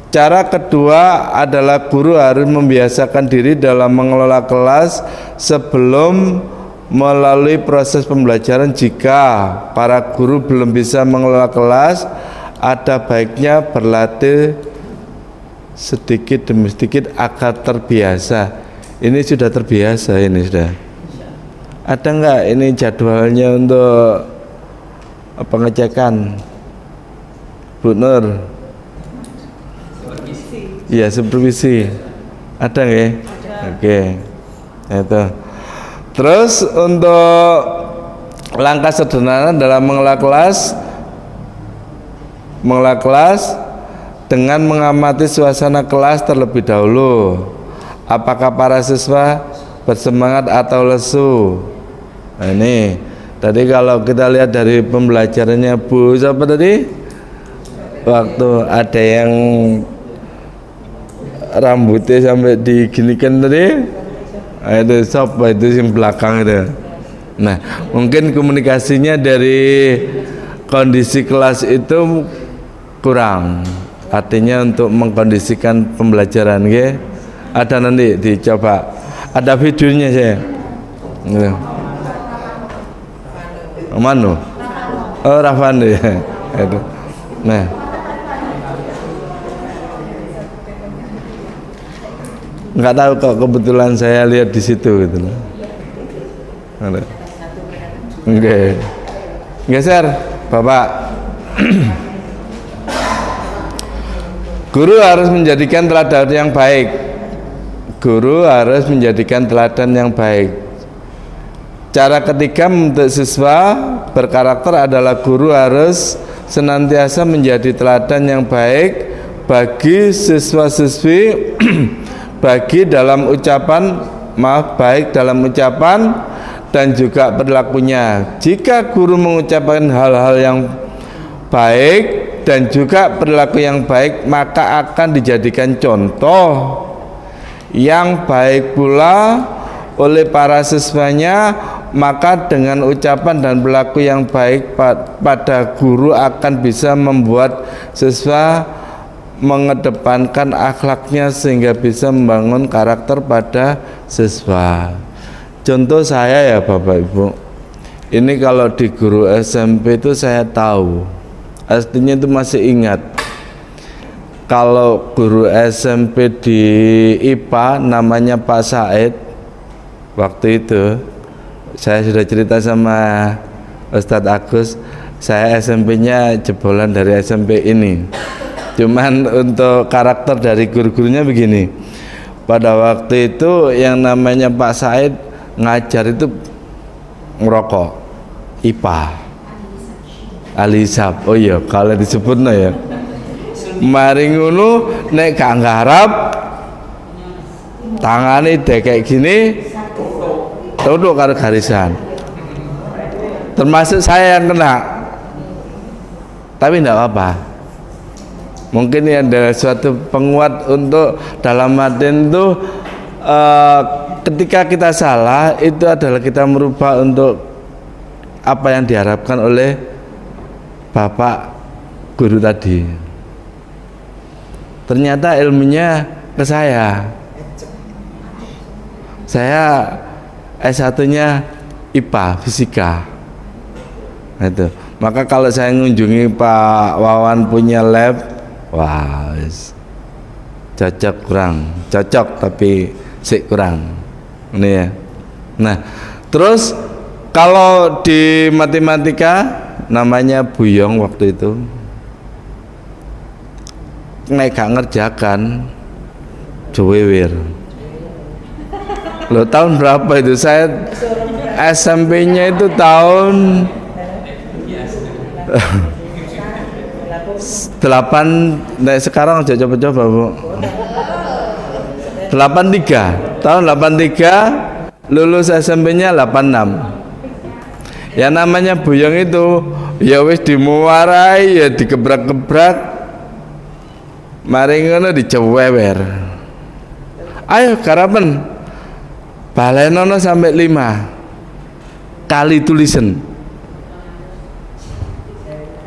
Cara kedua adalah guru harus membiasakan diri dalam mengelola kelas sebelum melalui proses pembelajaran. Jika para guru belum bisa mengelola kelas, ada baiknya berlatih sedikit demi sedikit agar terbiasa. Ini sudah terbiasa, ini sudah. Ada enggak ini jadwalnya untuk pengecekan, Bu Nur? Iya, supervisi. Ada nggak ya? Oke. Itu. Terus untuk langkah sederhana dalam mengelola kelas dengan mengamati suasana kelas terlebih dahulu. Apakah para siswa bersemangat atau lesu? Nah, ini tadi kalau kita lihat dari pembelajarannya Bu siapa tadi? Waktu ada yang rambutnya sampai diginikan tadi, itu siapa itu yang belakang itu. Nah, mungkin komunikasinya dari kondisi kelas itu kurang, artinya untuk mengkondisikan pembelajaran, ya. Ada nanti dicoba, ada videonya saya. Manu, oh Rafandi, itu. Nah, nggak tahu kok, kebetulan saya lihat di situ gitu loh. Ada. Oke. Geser, Bapak. Guru harus menjadikan teladan yang baik. Guru harus menjadikan teladan yang baik. Cara ketiga untuk siswa berkarakter adalah guru harus senantiasa menjadi teladan yang baik bagi siswa-siswi baik dalam ucapan dan juga perilakunya. Jika guru mengucapkan hal-hal yang baik dan juga perilaku yang baik, maka akan dijadikan contoh yang baik pula oleh para siswanya. Maka dengan ucapan dan perilaku yang baik pada guru akan bisa membuat siswa mengedepankan akhlaknya sehingga bisa membangun karakter pada siswa. Contoh saya ya Bapak Ibu, ini kalau di guru SMP itu saya tahu, artinya itu masih ingat. Kalau guru SMP di IPA namanya Pak Said, waktu itu saya sudah cerita sama Ustadz Agus, saya SMP-nya jebolan dari SMP ini. Cuman untuk karakter dari guru-gurunya begini. Pada waktu itu yang namanya Pak Said ngajar itu ngerokok IPA Alisab. Oh iya, kalau disebut ya. Mari ngono nek gak nggarap tangane kayak gini tutup karo garisan. Termasuk saya yang kena. Tapi enggak apa-apa. Mungkin ini ada suatu penguat untuk dalam artian itu ketika kita salah itu adalah kita merubah untuk apa yang diharapkan oleh Bapak guru tadi. Ternyata ilmunya ke saya. Saya S1-nya IPA, fisika. Nah, itu. Maka kalau saya mengunjungi Pak Wawan punya lab, wah, cocok kurang, cocok tapi sik kurang. Ini ya. Nah, terus kalau di matematika namanya Buyong waktu itu, nek gak ngerjakan jewewir. Loh, tahun berapa itu? Saya SMP-nya itu tahun 8. Nah, sekarang aja coba-coba Bu. 83. Tahun 83 lulus SMP-nya 86. Ya namanya Buyong itu ya wis dimuwarai, ya dikebrak-kebrak. Mari ngono dicewewer. Ayo garapen. Balenono sampai 5. kali tulisan.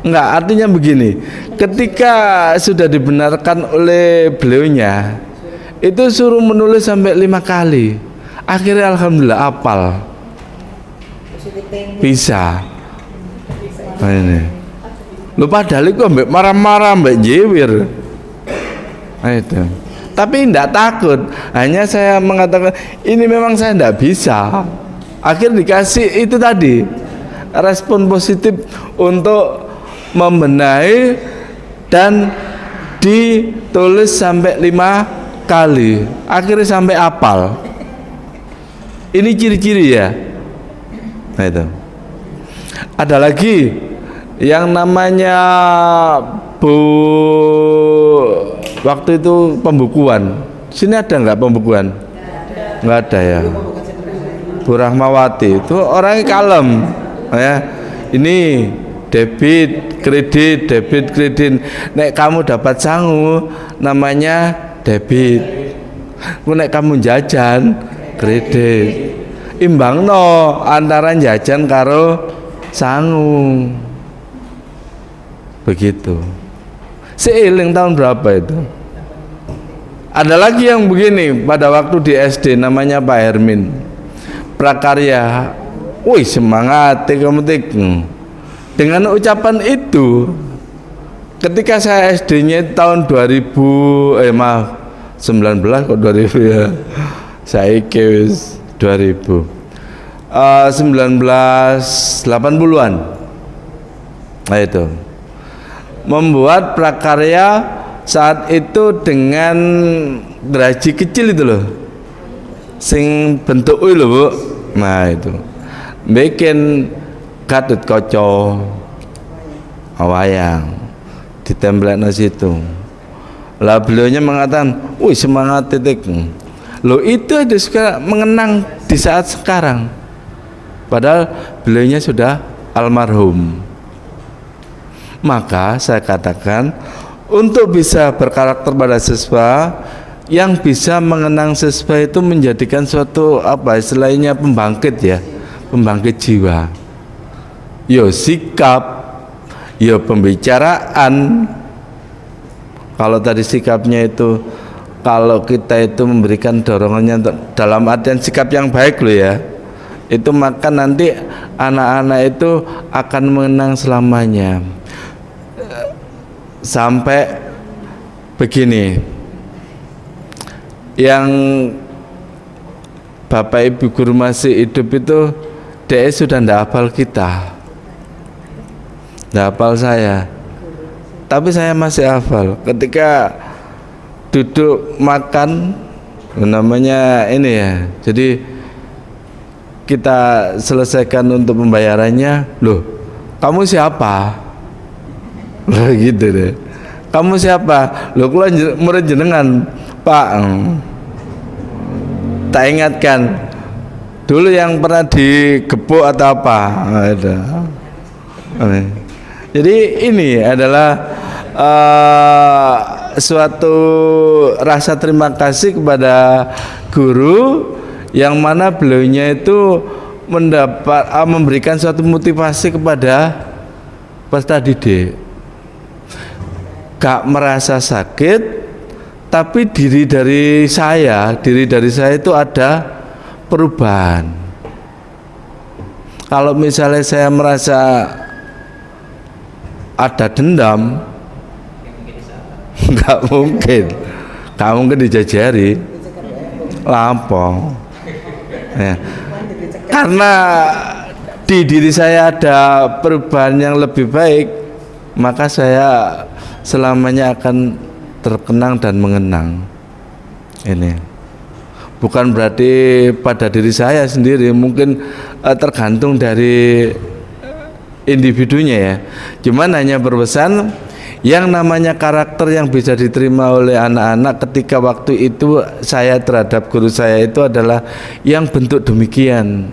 Enggak, artinya begini, ketika sudah dibenarkan oleh beliaunya, itu suruh menulis sampai 5 kali. Akhirnya alhamdulillah hafal. Bisa. Nah, ini. Lu padahal itu mbak marah-marah, mbak jewir. Nah, itu. Tapi tidak takut. Hanya saya mengatakan ini memang saya tidak bisa. Akhirnya dikasih itu tadi respon positif untuk membenahi dan ditulis sampai 5 kali. Akhirnya sampai hafal. Ini ciri-ciri ya. Nah itu. Ada lagi yang namanya waktu itu pembukuan. Sini ada nggak pembukuan? Nggak ada ya. Bu Rahmawati itu orangnya kalem ya. Ini debit kredit. Nek kamu dapat sangu namanya debit. Nek kamu jajan kredit. Imbangno antara jajan karo sangu. Begitu. Seiling tahun berapa itu? Ada lagi yang begini pada waktu di SD namanya Pak Hermin. Prakarya. Wih, semangat kamu. Dengan ucapan itu, ketika saya SD-nya tahun 2000, 19 kok 2000 ya. Saya wis 2000. 1980-an. Nah itu. Membuat prakarya saat itu dengan geraji kecil itu loh. Sing bentuk loh, Bu. Nah itu. Bikin Gatot Kaca wayang ditempelkan situ. Lah beliaunya mengatakan, "Wih, semangat titik." Loh itu ada suka mengenang di saat sekarang. Padahal beliaunya sudah almarhum. Maka saya katakan untuk bisa berkarakter pada siswa, yang bisa mengenang siswa itu menjadikan suatu istilahnya pembangkit ya, pembangkit jiwa. Yo sikap, yo pembicaraan. Kalau tadi sikapnya itu, kalau kita itu memberikan dorongannya dalam artian sikap yang baik loh ya, itu maka nanti anak-anak itu akan mengenang selamanya. Sampai begini, yang Bapak Ibu guru masih hidup itu dia sudah tidak hafal kita, tidak hafal saya, tapi saya masih hafal. Ketika duduk makan namanya ini ya, jadi kita selesaikan untuk pembayarannya. Loh, kamu siapa? Loh gitu deh. Kamu siapa? Loh, kula murid jenengan, Pak. Tak ingatkan dulu yang pernah digebuk atau apa. Ada. Jadi ini adalah suatu rasa terima kasih kepada guru yang mana beliaunya itu memberikan suatu motivasi kepada peserta didik. Gak merasa sakit, tapi diri dari saya itu ada perubahan. Kalau misalnya saya merasa ada dendam, nggak mungkin dijajari lampau ya. Karena di diri saya ada perubahan yang lebih baik, maka saya selamanya akan terkenang dan mengenang. Ini bukan berarti pada diri saya sendiri, mungkin tergantung dari individunya ya. Cuman hanya berpesan yang namanya karakter yang bisa diterima oleh anak-anak ketika waktu itu saya terhadap guru saya itu adalah yang bentuk demikian.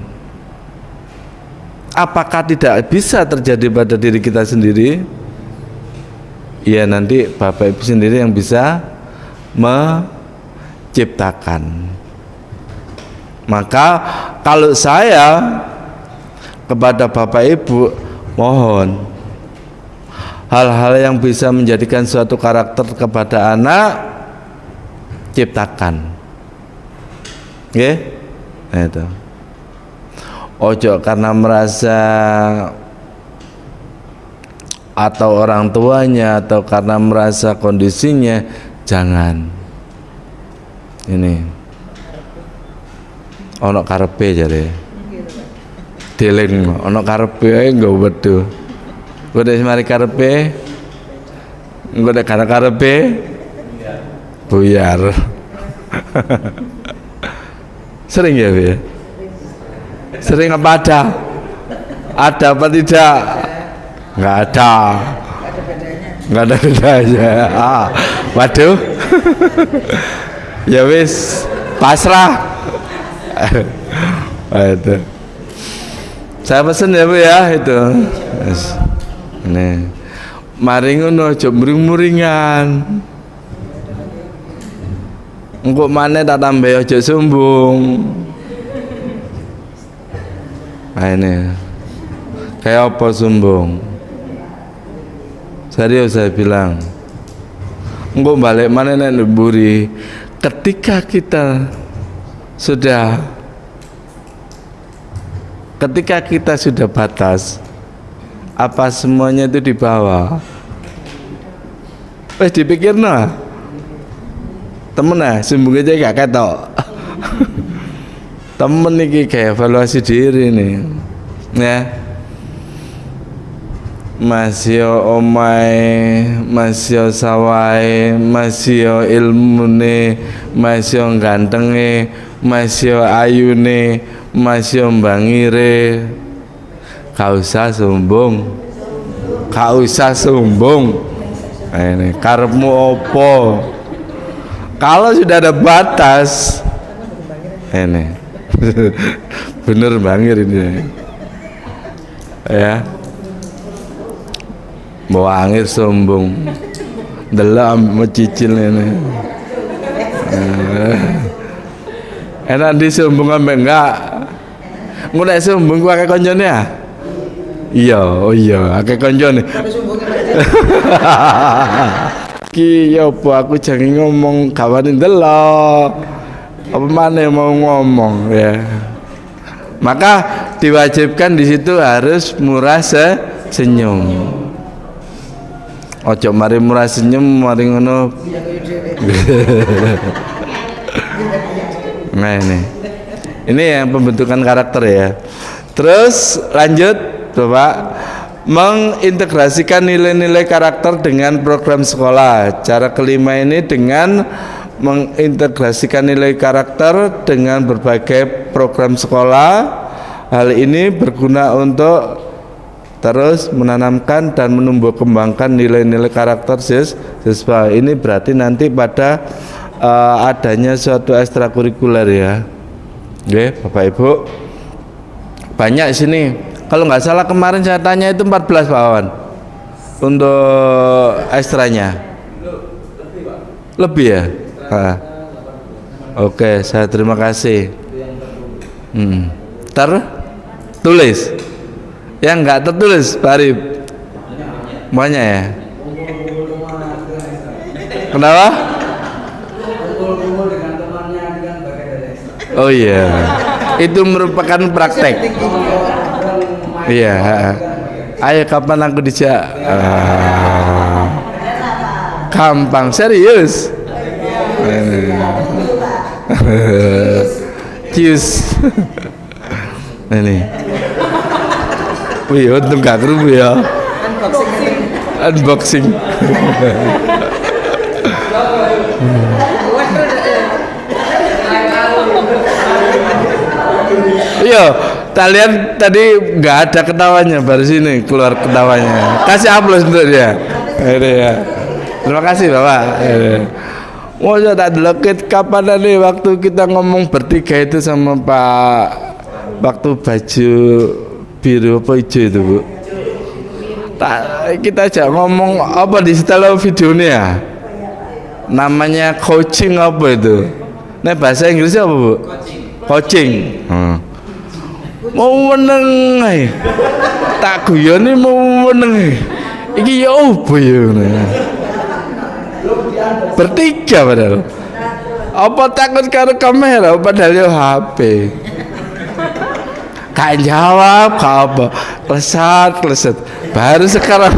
Apakah tidak bisa terjadi pada diri kita sendiri? Ya nanti Bapak Ibu sendiri yang bisa menciptakan. Maka kalau saya kepada Bapak Ibu, mohon hal-hal yang bisa menjadikan suatu karakter kepada anak ciptakan. Nggih? Nah, itu. Ojo karena merasa atau orang tuanya atau karena merasa kondisinya, jangan. Ini ono karepe jare. Deling ono karepe ae nggo wedhu. Engko nek mari karepe engko nek karepe buyar. Sering ya, Bu? Sering apa ada? Ada apa tidak? Enggak ada. Enggak ada bedanya. Waduh. Ya wis, pasrah. Itu. Saya pesen ya, Bu ya, itu. Yes. Nih. Mari ngono aja muring-muringan. Engko maneh tak tambah aja sombong. Nah ini kayak apa sombong? Serius saya bilang. Engko balik mana nek leburi. Ketika kita sudah batas, apa semuanya itu di bawah? Wes dipikirno. Temen sombong aja gak ketok. Temen iki kayak evaluasi diri nih, ya. Masih omai, masih sawai, masih ilmune, masih gantenge, masih ayune, masih bangire. Gak usah sombong, gak usah sombong. Nah, ini karepmu opo? Kalau sudah ada batas, ini bener bangir ini, ya. Bawa angin sombong, dalam mencicil ini. Enak di sombong ambek enggak? Mulai sombong gua kayak konjone ya? Iya, oh iya, akeh konjone. Ki ya apa aku jangan ngomong kawan ndelok. Apa mana mau ngomong ya? Maka diwajibkan di situ harus murah senyum. Ojo mari murah senyum, mari ngono. Nah ini yang pembentukan karakter ya. Terus lanjut, Bapak, mengintegrasikan nilai-nilai karakter dengan program sekolah. Cara kelima ini dengan mengintegrasikan nilai karakter dengan berbagai program sekolah. Hal ini berguna untuk terus menanamkan dan menumbuh kembangkan nilai-nilai karakter siswa. Ini berarti nanti pada adanya suatu ekstrakurikuler ya. Oke, Bapak Ibu. Banyak sini. Kalau nggak salah kemarin saya tanya itu 14 Pak Wawan untuk ekstranya. Lebih ya? Oke, saya terima kasih. Tertulis. Yang nggak tertulis, Pak Arif. Banyak ya? Kenapa? Oh iya, itu merupakan praktek. Iya. Ayo kapan aku dijak? Gampang, serius. Cius. Ini. Wih, untung gak kerubu ya. Unboxing. Iya, kalian tadi nggak ada ketawanya, baru sini keluar ketawanya. Kasih aplaus untuk dia. Ini ya. Terima kasih Bapak. Mau tak delokit kapan nih waktu kita ngomong bertiga itu sama Pak, waktu baju biru apa hijau itu Bu. Kita aja ngomong apa di setelah videonya ya. Namanya coaching apa itu? Nah bahasa Inggrisnya apa Bu? Coaching. mau meneng ae. Tak guyoni mau meneng ae. Iki ya opo ya ngono. Bertiga padahal. Apa takut karo kamera padahal ya HP. Gak jawab, gak apa. Klesat. Baru sekarang.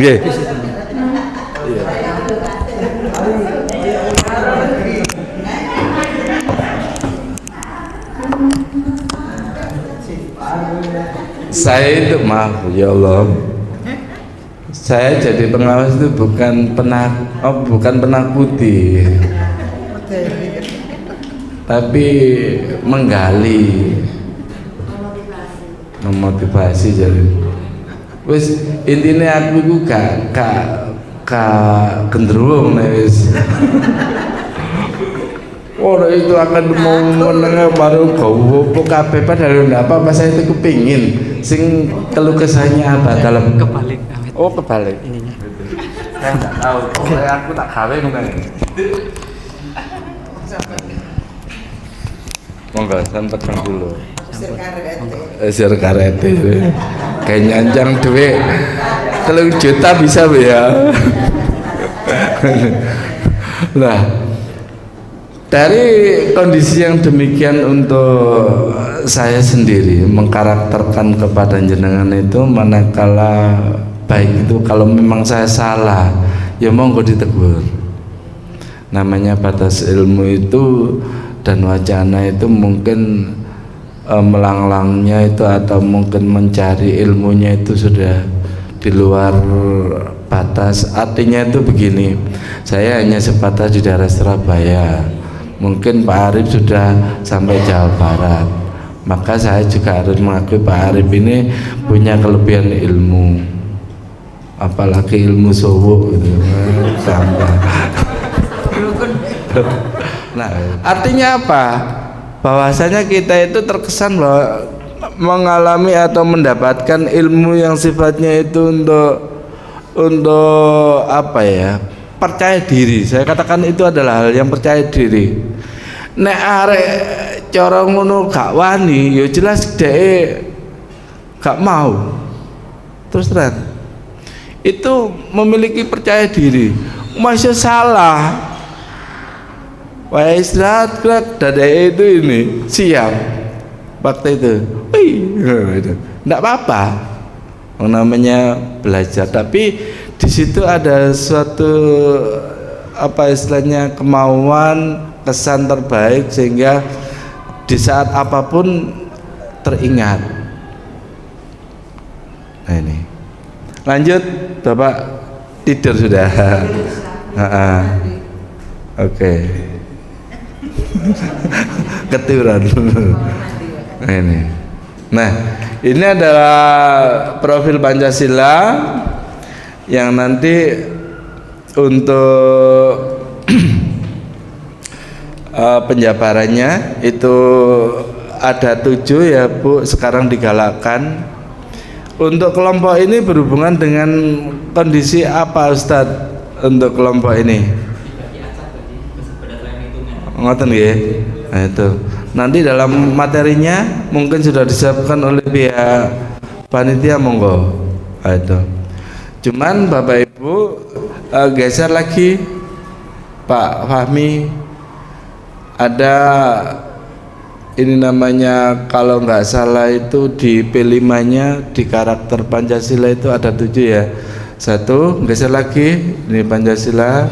Nggih. Saya itu maaf ya Allah. Saya jadi pengawas itu bukan penakuti, tapi menggali, memotivasi jadi. Wis intinya aku itu gak gendruwo wis. Orang itu akan mau menengah baru kau kabeh padahal enggak apa-apa, saya itu kepingin sing keluh kesahnya apa dalam Kebalik. oh kebalik Ininya. saya enggak tahu pokoknya aku tak gawe ngono monggo sampai dulu Sir karete kayak nyanjang duit 3 juta bisa ya. Nah dari kondisi yang demikian untuk saya sendiri mengkarakterkan kepada jenengan itu, manakala baik itu kalau memang saya salah ya monggo ditegur. Namanya batas ilmu itu dan wacana itu mungkin melanglang-langnya itu atau mungkin mencari ilmunya itu sudah di luar batas. Artinya itu begini, saya hanya sebatas di daerah Surabaya. Mungkin Pak Arif sudah sampai Jawa Barat, maka saya juga harus mengakui Pak Arif ini punya kelebihan ilmu, apalagi ilmu sowo gitu. Tambah. Nah, artinya apa? Bahwasanya kita itu terkesan bahwa mengalami atau mendapatkan ilmu yang sifatnya itu untuk apa ya? Percaya diri. Saya katakan itu adalah hal yang percaya diri. Nek arek cara ngono gak wani, ya jelas dhek gak mau. Terus terang. Itu memiliki percaya diri. Masih salah. Wah istirahat gerak dadai itu ini siap. Waktu itu, enggak apa-apa. Namanya belajar, tapi di situ ada suatu apa istilahnya kemauan, kesan terbaik sehingga di saat apapun teringat. Nah ini lanjut Bapak tidur sudah. Oke. Ketiduran. Nah ini adalah profil Pancasila yang nanti untuk penjabarannya itu ada 7 ya Bu, sekarang digalakkan. Untuk kelompok ini berhubungan dengan kondisi apa Ustadz untuk kelompok ini? Ngoten nggih. Nah itu nanti dalam materinya mungkin sudah disiapkan oleh pihak panitia, monggo. Nah, itu cuman Bapak Ibu geser lagi Pak Fahmi, ada ini namanya kalau nggak salah itu di P5 nya di karakter Pancasila itu ada 7 ya. 1 geser lagi, ini Pancasila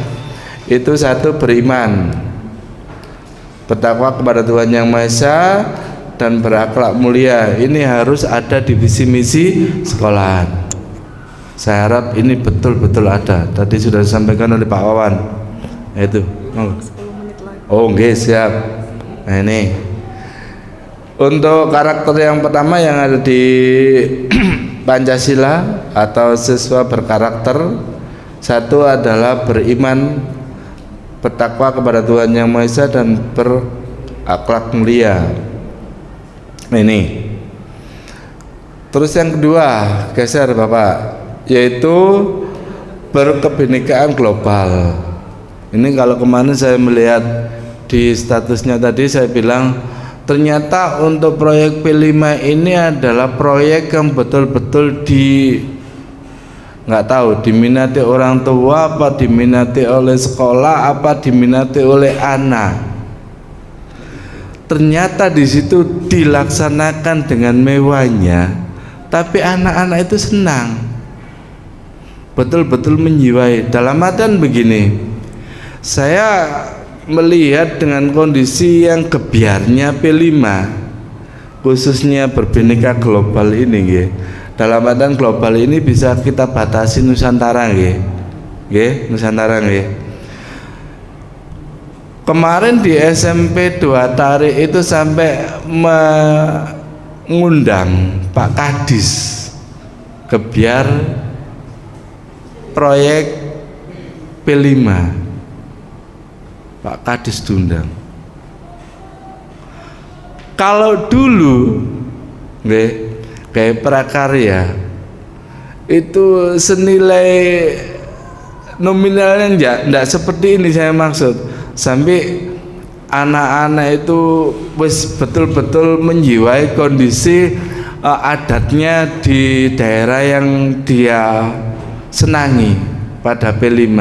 itu 1 beriman, bertakwa kepada Tuhan Yang Maha Esa dan berakhlak mulia. Ini harus ada di visi misi sekolahan. Saya harap ini betul-betul ada. Tadi sudah disampaikan oleh Pak Wawan. Itu. Oh, nggih, siap. Nah, ini. Untuk karakter yang pertama yang ada di Pancasila atau siswa berkarakter, 1 adalah beriman, bertakwa kepada Tuhan Yang Maha Esa dan berakhlak mulia. Nah, ini. Terus yang kedua, geser Bapak, yaitu berkebinekaan global. Ini kalau kemarin saya melihat di statusnya tadi saya bilang ternyata untuk proyek P5 ini adalah proyek yang betul-betul nggak tahu diminati orang tua apa diminati oleh sekolah apa diminati oleh anak. Ternyata di situ dilaksanakan dengan mewahnya, tapi anak-anak itu senang, betul-betul menjiwai. Dalam artian begini, saya melihat dengan kondisi yang gebiarnya P5 khususnya berbineka global ini nggih. Dalam artian global ini bisa kita batasi Nusantara nggih. Nggih, Nusantara nggih. Kemarin di SMP 2 Tarik itu sampai mengundang Pak Kadis gebiar proyek P5. Pak Kadis diundang. Kalau dulu kayak prakarya itu senilai nominalnya enggak seperti ini saya maksud. Sampai anak-anak itu wis betul-betul menjiwai kondisi adatnya di daerah yang dia senangi pada P5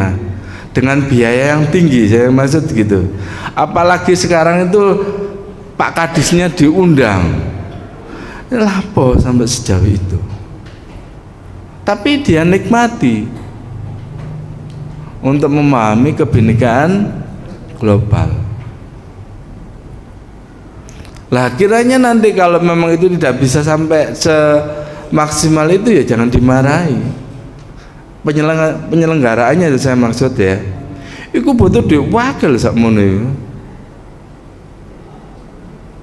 dengan biaya yang tinggi, saya maksud gitu. Apalagi sekarang itu Pak Kadisnya diundang, lapo sampai sejauh itu. Tapi dia nikmati untuk memahami kebinekaan global. Lah kiranya nanti kalau memang itu tidak bisa sampai semaksimal itu ya jangan dimarahi. Penyelenggaraannya itu saya maksud ya. Iku butuh diwakil sakmono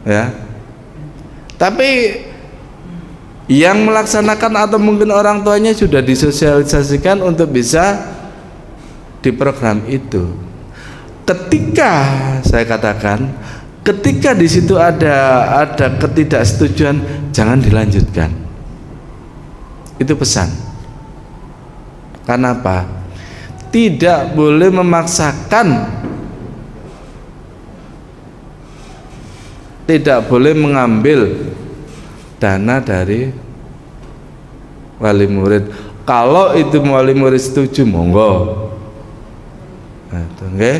ya. Tapi yang melaksanakan atau mungkin orang tuanya sudah disosialisasikan untuk bisa di program itu. Ketika saya katakan, ketika di situ ada ketidaksetujuan, jangan dilanjutkan. Itu pesan. Karena apa? Tidak boleh memaksakan, tidak boleh mengambil dana dari wali murid. Kalau itu wali murid setuju, monggo. Nah, itu, okay?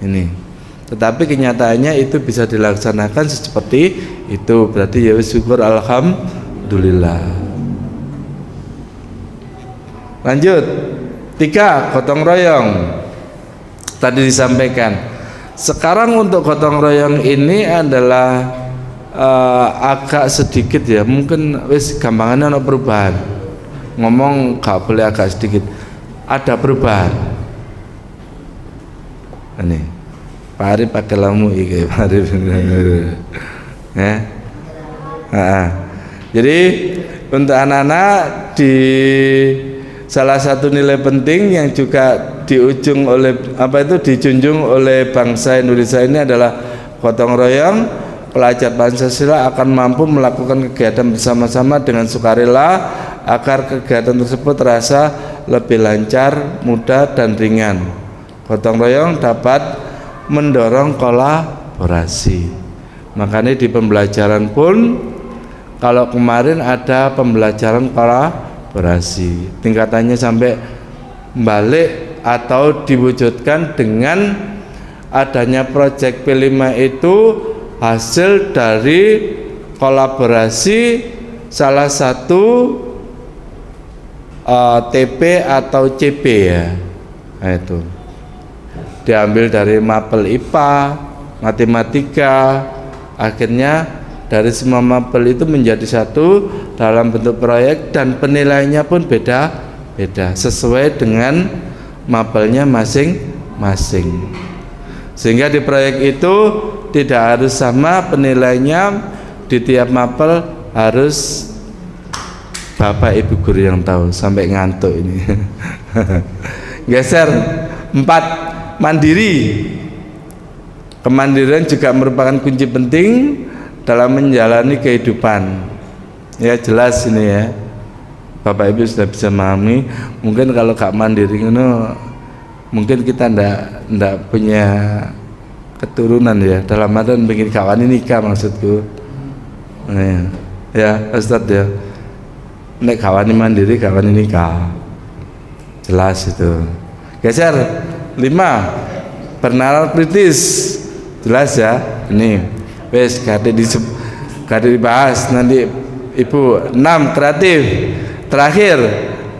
Ini. Tetapi kenyataannya itu bisa dilaksanakan seperti itu. Berarti ya syukur alhamdulillah. Lanjut. 3, gotong royong. Tadi disampaikan. Sekarang untuk gotong royong ini adalah agak sedikit ya. Mungkin wis gampangannya ada perubahan. Ngomong gak boleh agak sedikit. Ada perubahan. Ini Pak Arif pakai lamu iki Pak Arif ya. Jadi untuk anak-anak di salah satu nilai penting yang juga dijunjung oleh bangsa Indonesia ini adalah gotong royong. Pelajar Pancasila akan mampu melakukan kegiatan bersama-sama dengan sukarela agar kegiatan tersebut terasa lebih lancar, mudah dan ringan. Gotong royong dapat mendorong kolaborasi. Makanya di pembelajaran pun kalau kemarin ada pembelajaran kolaborasi, tingkatannya sampai balik atau diwujudkan dengan adanya proyek P5 itu hasil dari kolaborasi salah satu TP atau CP ya. Nah, itu diambil dari mapel IPA, matematika, akhirnya dari semua mapel itu menjadi satu dalam bentuk proyek dan penilaiannya pun beda-beda sesuai dengan mapelnya masing-masing. Sehingga di proyek itu tidak harus sama penilaiannya, di tiap mapel harus Bapak Ibu guru yang tahu sampai ngantuk ini. Geser 4. Mandiri. Kemandirian juga merupakan kunci penting dalam menjalani kehidupan. Ya jelas ini ya. Bapak Ibu sudah bisa memahami. Mungkin kalau gak mandiri mungkin kita ndak punya keturunan ya, dalam artian bikin kawan nikah maksudku. Ya Ustadz ya, nek kawan mandiri kawan nikah, jelas itu. Geser 5 bernalar kritis, jelas ya. Ini wes gak dibahas nanti ibu. 6 kreatif, terakhir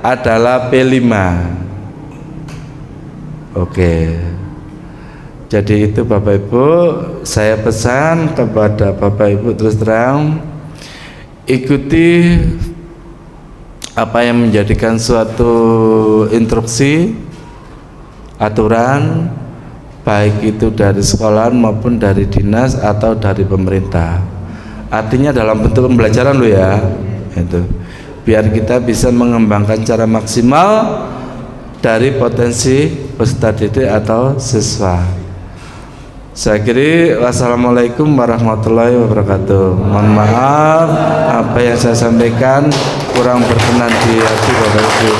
adalah P5. Oke, jadi itu Bapak Ibu, saya pesan kepada Bapak Ibu terus terang ikuti apa yang menjadikan suatu instruksi, aturan, baik itu dari sekolah maupun dari dinas atau dari pemerintah. Artinya dalam bentuk pembelajaran lo ya, itu biar kita bisa mengembangkan cara maksimal dari potensi peserta didik atau siswa. Saya kira wassalamualaikum warahmatullahi wabarakatuh. Mohon maaf apa yang saya sampaikan kurang berkenan di hati Bapak Ibu.